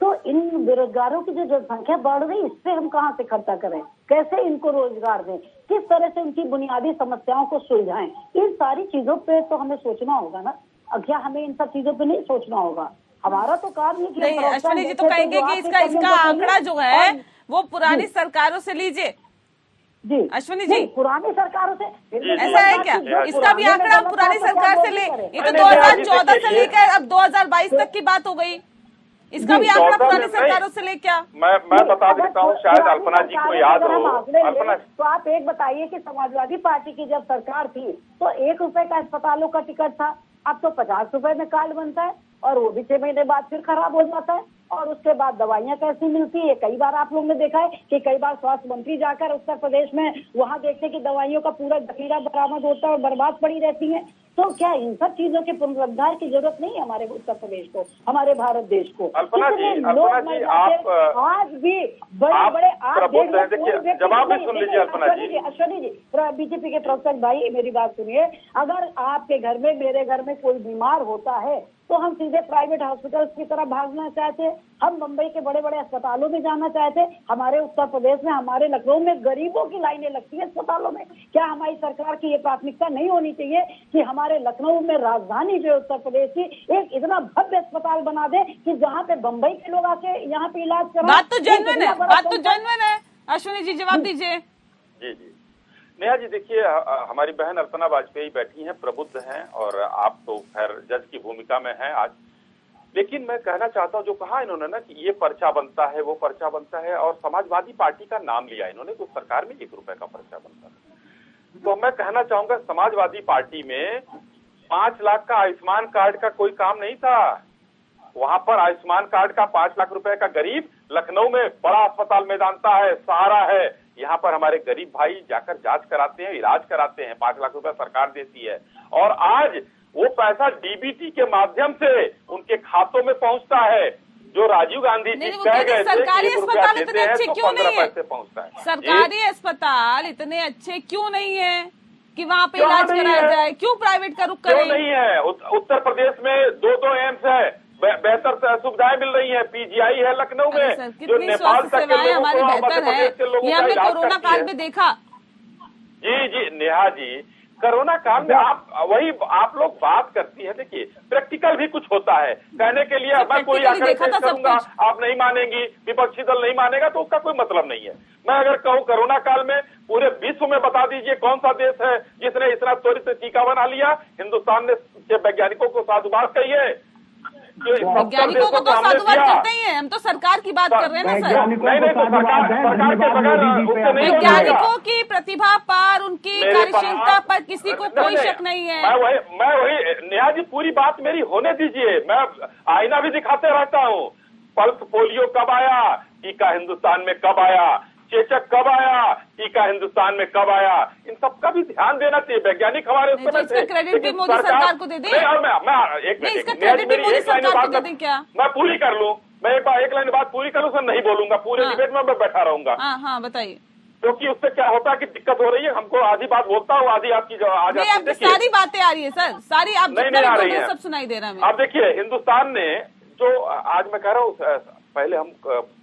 तो इन बेरोजगारों की जो जनसंख्या बढ़ रही है, इस पे हम कहाँ से खर्चा करें, कैसे इनको रोजगार दें, किस तरह से उनकी बुनियादी समस्याओं को सुलझाएं, इन सारी चीजों पे तो हमें सोचना होगा ना। अब क्या हमें इन सब चीजों पे नहीं सोचना होगा? हमारा तो काम नहीं। अश्विनी जी तो कहेंगे कि इसका आंकड़ा जो है वो पुरानी सरकारों से लीजिए। जी अश्विनी जी, पुरानी सरकारों से ऐसा है क्या? इसका भी आंकड़ा हम पुरानी सरकार से ले, ये तो 2014 से लेकर अब 2022 तक की बात हो गई। इसका भी आंकड़ा पुरानी सरकारों से ले क्या? मैं बता देता हूँ, शायद अल्पना जी को याद हो। अल्पना, तो आप एक बताइए कि समाजवादी पार्टी की जब सरकार थी तो 1 रुपए का अस्पतालों का टिकट था, अब तो 50 रुपए में कार्ड बनता है, और वो भी 6 महीने बाद फिर खराब हो जाता है। और उसके बाद दवाइयां कैसी मिलती है? कई बार आप लोगों ने देखा है कि कई बार स्वास्थ्य मंत्री जाकर उत्तर प्रदेश में वहां देखते कि दवाइयों का पूरा जखीरा बरामद होता है और बर्बाद पड़ी रहती है। तो क्या इन सब चीजों के पुनरुद्धार की जरूरत नहीं है हमारे उत्तर प्रदेश को, हमारे भारत देश को? अल्पना जी आप आज भी बड़े जवाब भी सुन लीजिए अल्पना जी। अश्विनी जी, बीजेपी के प्रोफेसर भाई मेरी बात सुनिए, अगर आपके घर में, मेरे घर में कोई बीमार होता है तो हम सीधे प्राइवेट हॉस्पिटल्स की तरफ भागना चाहते, हम मुंबई के बड़े बड़े अस्पतालों में जाना चाहते। हमारे उत्तर प्रदेश में, हमारे लखनऊ में गरीबों की लाइनें लगती है अस्पतालों में। क्या हमारी सरकार की ये प्राथमिकता नहीं होनी चाहिए कि हमारे लखनऊ में, राजधानी जो उत्तर प्रदेश की, एक इतना भव्य अस्पताल बना दे कि जहाँ पे मुंबई के लोग आके यहाँ पे इलाज कराएं? बात तो जेन्युइन है। अश्विनी जी जवाब दीजिए। जी नेहा जी, देखिए हमारी बहन अल्पना वाजपेयी बैठी हैं, प्रबुद्ध हैं, और आप तो खैर जज की भूमिका में हैं आज। लेकिन मैं कहना चाहता हूं, जो कहा इन्होंने ना कि ये पर्चा बनता है, वो पर्चा बनता है, और समाजवादी पार्टी का नाम लिया इन्होंने, तो सरकार में 1 रुपए का पर्चा बनता है। तो मैं कहना चाहूंगा, समाजवादी पार्टी में 5 लाख का आयुष्मान कार्ड का कोई काम नहीं था। वहां पर आयुष्मान कार्ड का 5 लाख रुपए का गरीब लखनऊ में बड़ा अस्पताल मेदांता है, सहारा है, यहाँ पर हमारे गरीब भाई जाकर जांच कराते हैं, इलाज कराते हैं, 5 लाख रुपए सरकार देती है। और आज वो पैसा डीबीटी के माध्यम से उनके खातों में पहुंचता है, जो राजीव गांधी जी कह गए थे सरकारी अस्पताल इतने अच्छे क्यों नहीं है? पहुंचता है। सरकारी अस्पताल इतने अच्छे क्यों नहीं है कि वहाँ पे इलाज कराया जाए? क्यों प्राइवेट का रुख करें? क्यों नहीं है? उत्तर प्रदेश में 2 एम्स है, बेहतर सुविधाएं मिल रही है, पीजीआई है लखनऊ में, जो नेपाल तक के लोगों हमारी को, बेहतर है, ये हमने कोरोना काल में देखा। जी नेहा जी, कोरोना काल में आप लोग बात करती है, देखिए प्रैक्टिकल भी कुछ होता है कहने के लिए। मैं कोई आंकड़े पेश करूंगा, आप नहीं मानेंगी, विपक्षी दल नहीं मानेगा, तो उसका कोई मतलब नहीं है। मैं अगर कहूं कोरोना काल में पूरे विश्व में बता दीजिए कौन सा देश है जिसने इतना त्वरित टीका बना लिया? हिंदुस्तान ने वैज्ञानिकों को साधुवाद कही है। वैज्ञानिकों को तो साधुवाद करते ही हैं, हम तो सरकार की बात कर रहे हैं ना सर। सरकार के बगैर वैज्ञानिकों की प्रतिभा पर, उनकी कार्यशीलता पर किसी को कोई शक नहीं है। मैं वही नेहा जी, पूरी बात मेरी होने दीजिए। मैं आईना भी दिखाते रहता हूँ। पल्स पोलियो कब आया, टीका हिंदुस्तान में कब आया, चेचक कब आया, टीका हिंदुस्तान में कब आया, इन सब का भी ध्यान देना चाहिए। वैज्ञानिक हमारे उस समय थे, क्रेडिट भी मोदी सरकार को दे दें। इसका क्रेडिट भी मोदी सरकार को दे दें क्या? मैं पूरी कर लूं, मैं एक लाइन बात पूरी कर लूं, सर नहीं बोलूंगा, पूरे डिबेट में मैं बैठा रहूंगा। हाँ बताइए। क्योंकि उससे क्या होता है कि दिक्कत हो रही है, हमको आधी बात बोलता हूँ, आधी आपकी जो आज सारी बातें आ रही है सर, सारी आप नहीं आ रही है, सब सुनाई दे रहा है। आप देखिए, हिंदुस्तान ने जो आज मैं कह रहा हूँ, पहले हम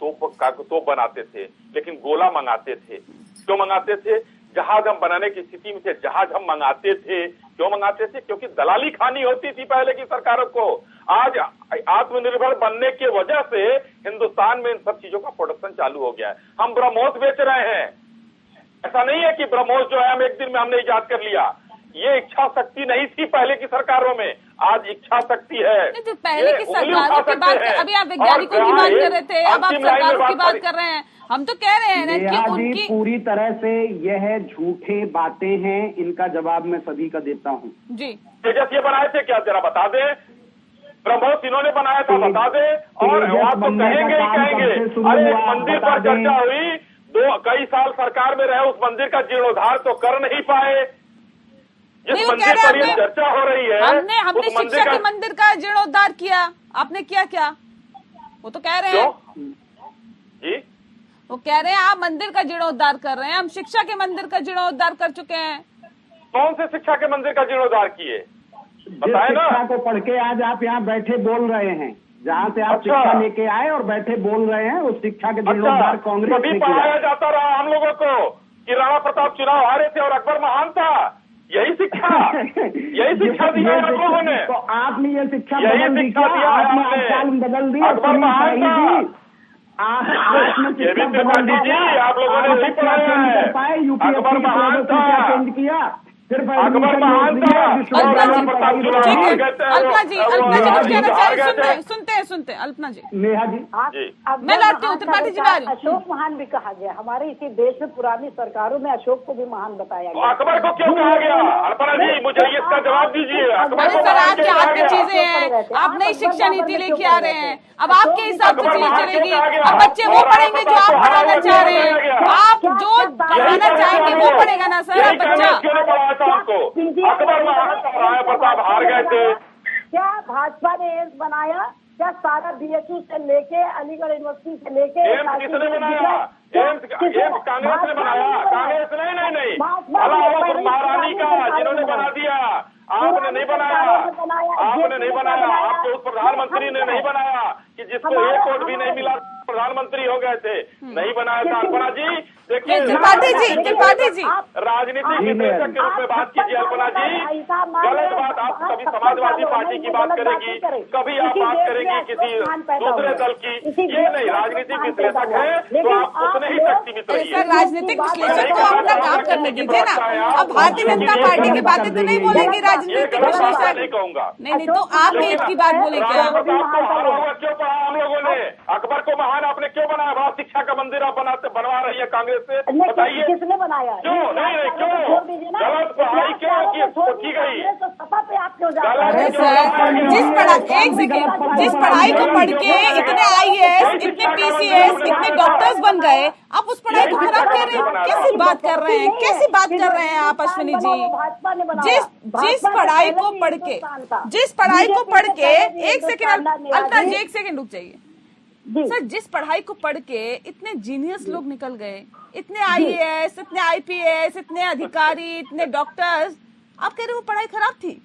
तोप बनाते थे, लेकिन गोला मंगाते थे। क्यों मंगाते थे? जहाज हम बनाने की स्थिति में थे, जहाज हम मंगाते थे। क्यों मंगाते थे? क्योंकि दलाली खानी होती थी पहले की सरकारों को। आज आत्मनिर्भर बनने की वजह से हिंदुस्तान में इन सब चीजों का प्रोडक्शन चालू हो गया है। हम ब्रह्मोस बेच रहे हैं। ऐसा नहीं है कि ब्रह्मोस जो है हम एक दिन में हमने इजाद कर लिया। ये इच्छा शक्ति नहीं थी पहले की सरकारों में, आज इच्छा शक्ति है। नहीं तो पहले की सरकारों की बात, अभी आप वैज्ञानिकों की बात कर रहे थे, अब आप सरकारों की बात कर रहे हैं। हम तो कह रहे हैं ना कि उनकी पूरी तरह से यह झूठे बातें हैं, इनका जवाब मैं सभी का देता हूँ। जी तेजस ये बनाए थे क्या, जरा बता दे। ब्रह्मोस इन्होंने बनाया था, बता दे। और आप तो कहेंगे ही कहेंगे, अरे एक मंदिर पर चर्चा हुई, कई साल सरकार में रहे, उस मंदिर का जीर्णोद्धार तो कर नहीं पाए। जिस मंदिर पर ये चर्चा हो रही है, हमने शिक्षा के मंदिर का जीर्णोद्धार किया, आपने किया क्या? वो तो कह रहे हैं जी, वो कह रहे हैं आप मंदिर का जीर्णोद्धार कर रहे हैं, हम शिक्षा के मंदिर का जीर्णोद्धार कर चुके हैं। कौन से शिक्षा के मंदिर का जीर्णोद्धार किए, बताए ना। शिक्षा को पढ़ के आज आप यहाँ बैठे बोल रहे हैं, जहाँ से आप शिक्षा लेके आए और बैठे बोल रहे हैं, उस शिक्षा के जीर्णोद्धार कांग्रेस कभी ने पढ़ाया किया। जाता रहा हम लोगों को कि राणा प्रताप चुनाव हारे थे और अकबर महान था, यही शिक्षा यही शिक्षा दिया है हम लोगों ने। तो आपने ये शिक्षा यही बदल दी शिक्षा क्या? दिया है आपने आपने। आजकल बदल दी, अकबर महान था। ये भी त्रिपाठी जी आप लोगों ने नहीं पढ़ाया है। अकबर महान था, चेंज किया, सिर्फ अकबर महान था और राणा प्रताप चुनाव हार गए थे। अल्पना जी कुछ कहना चाहिए, सुनते अल्पना जी। नेहा जी मैं लाती हूँ, त्रिपाठी जी बात। अशोक महान भी कहा गया, हमारे इसी देश में पुरानी सरकारों में अशोक को भी महान बताया गया। अकबर को क्यों कहा गया? अल्पना जी मुझे इसका जवाब दीजिए। अकबर अरे को सर, कहा आपके हाथ में गया? चीजें हैं, आप नई शिक्षा नीति लेके आ रहे हैं, अब आपके हिसाब से चीज चलेगी। अब बच्चे वो पढ़ेंगे जो आप पढ़ाना चाह रहे हैं, आप जो पढ़ाना चाहेंगे वो पढ़ेगा ना सर। यही बच्चा क्यों नहीं पढ़ाया था आपको? अकबर महान था, राणा प्रताप हार गए थे। क्या भाजपा ने एम्स बनाया? क्या सारा बीएचयू से लेके अलीगढ़ यूनिवर्सिटी से लेके एम्स किसने बनाया? एम्स कांग्रेस ने बनाया? कांग्रेस नहीं अलाहाबाद महारानी का जिन्होंने बना दिया, आपने नहीं बनाया। आपने नहीं बनाया, आपके उस प्रधानमंत्री ने नहीं बनाया कि जिसको एक वोट भी नहीं मिला प्रधानमंत्री हो गए थे, नहीं बनाया था। अल्पना जी देखिए, त्रिपाठी जी राजनीतिक विश्लेषक के रूप में बात कीजिए। अल्पना जी गलत बात, आप कभी समाजवादी पार्टी की बात करेगी, कभी आप बात करेगी किसी दूसरे दल की, ये नहीं। राजनीतिक विश्लेषक है तो आप उतने ही शक्तिमित रहिए। सर, राजनीतिक विश्लेषक को अपना काम करने दीजिए ना। अब भारतीय जनता पार्टी की बातें तो नहीं बोलेंगे राजनीतिक विश्लेषक, नहीं कहूंगा। नहीं तो आप एक की बात बोले क्या? राणा प्रताप को हारा हुआ क्यों पढ़ा हम लोगों ने? अकबर को महान आपने क्यों बनाया? बड़ा शिक्षा का मंदिर आप बनवा रही है कांग्रेस से, बताइए किसने बनाया? क्यों? नहीं क्यों गलत पढ़ाई क्यों की गई? सपा पे आप क्यों जा रहे अरे हैं? सर, जिस पढ़ाई को पढ़ के इतने IAS, इतने PCS, इतने डॉक्टर्स बन गए, आप उस पढ़ाई को खराब कर रहे हैं। कैसी बात कर रहे हैं, कैसी बात कर रहे हैं आप अश्विनी जी? जिस पढ़ाई को पढ़ के, जिस पढ़ाई को पढ़ के, एक सेकंड अल्पना जी, एक सेकंड रुक जाइए सर। जिस पढ़ाई को पढ़ के इतने जीनियस लोग निकल गए, इतने IAS, इतने IPS, इतने अधिकारी, इतने डॉक्टर्स, आप कह रहे हो पढ़ाई खराब थी?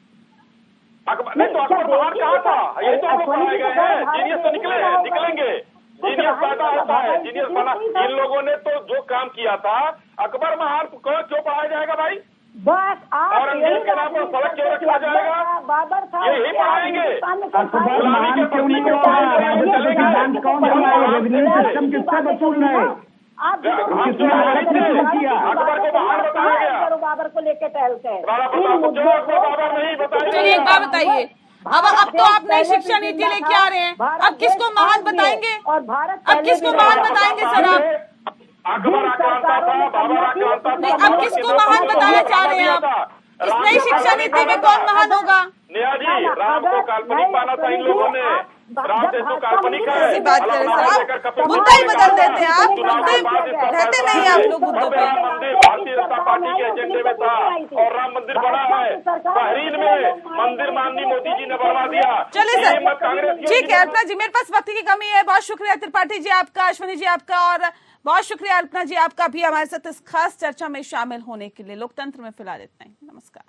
नहीं तो अकबर महान कहाँ था? यही तो हम लोग पढ़ाए गए हैं। जीनियस तो निकलेंगे। जीनियस पैदा होता है, जीनियस बना। इन लोगों ने तो जो काम किया था, अकबर महान को क्यों पढ़ाया जाएगा भाई? बस और अंग्रेज के नाम पर सड़क क्यों रखा जाएगा? बाबर था, यही पढ़ाएंगे। अकबर महान क्यों नहीं होगा? सिद्धांत कौन बनाए? रेवेन्यू सिस्टम किससे वसूल रहे? अकबर को महान बताया गया, बाबर को लेके टहलते हैं। राणा प्रताप को क्यों बाबर नहीं बताया? चलिए एक बात बताइए, अब तो आप नई शिक्षा नीति लेके आ रहे हैं, अब किसको महान बताएंगे? और भारत अब किसको महान बताएंगे सर आप? अकबर आक्रांता था, बाबर आक्रांता था। नहीं, अब किसको महान बताना चाह रहे हैं आप? इस नई शिक्षा नीति में कौन महान होगा? नेहा जी, राम को काल्पनिक माना था इन लोगों ने। राम से तो काल्पनिक है। ऐसी बात करें सर, आप मुद्दा ही बदल देते हैं। आप मुद्दे रहते नहीं आप लोग मुद्दों पे। मंदिर भारतीय जनता पार्टी के एजेंडे में था और राम मंदिर बना है। बहरीन में मंदिर माननीय मोदी जी ने बनवा दिया। चलिए सर, कांग्रेस ठीक है अल्पना जी, मेरे पास वक्त की कमी है। बहुत शुक्रिया त्रिपाठी जी आपका, अश्विनी जी आपका, और बहुत शुक्रिया अल्पना जी आपका भी हमारे साथ इस खास चर्चा में शामिल होने के लिए। लोकतंत्र में फिलहाल इतना ही। नमस्कार।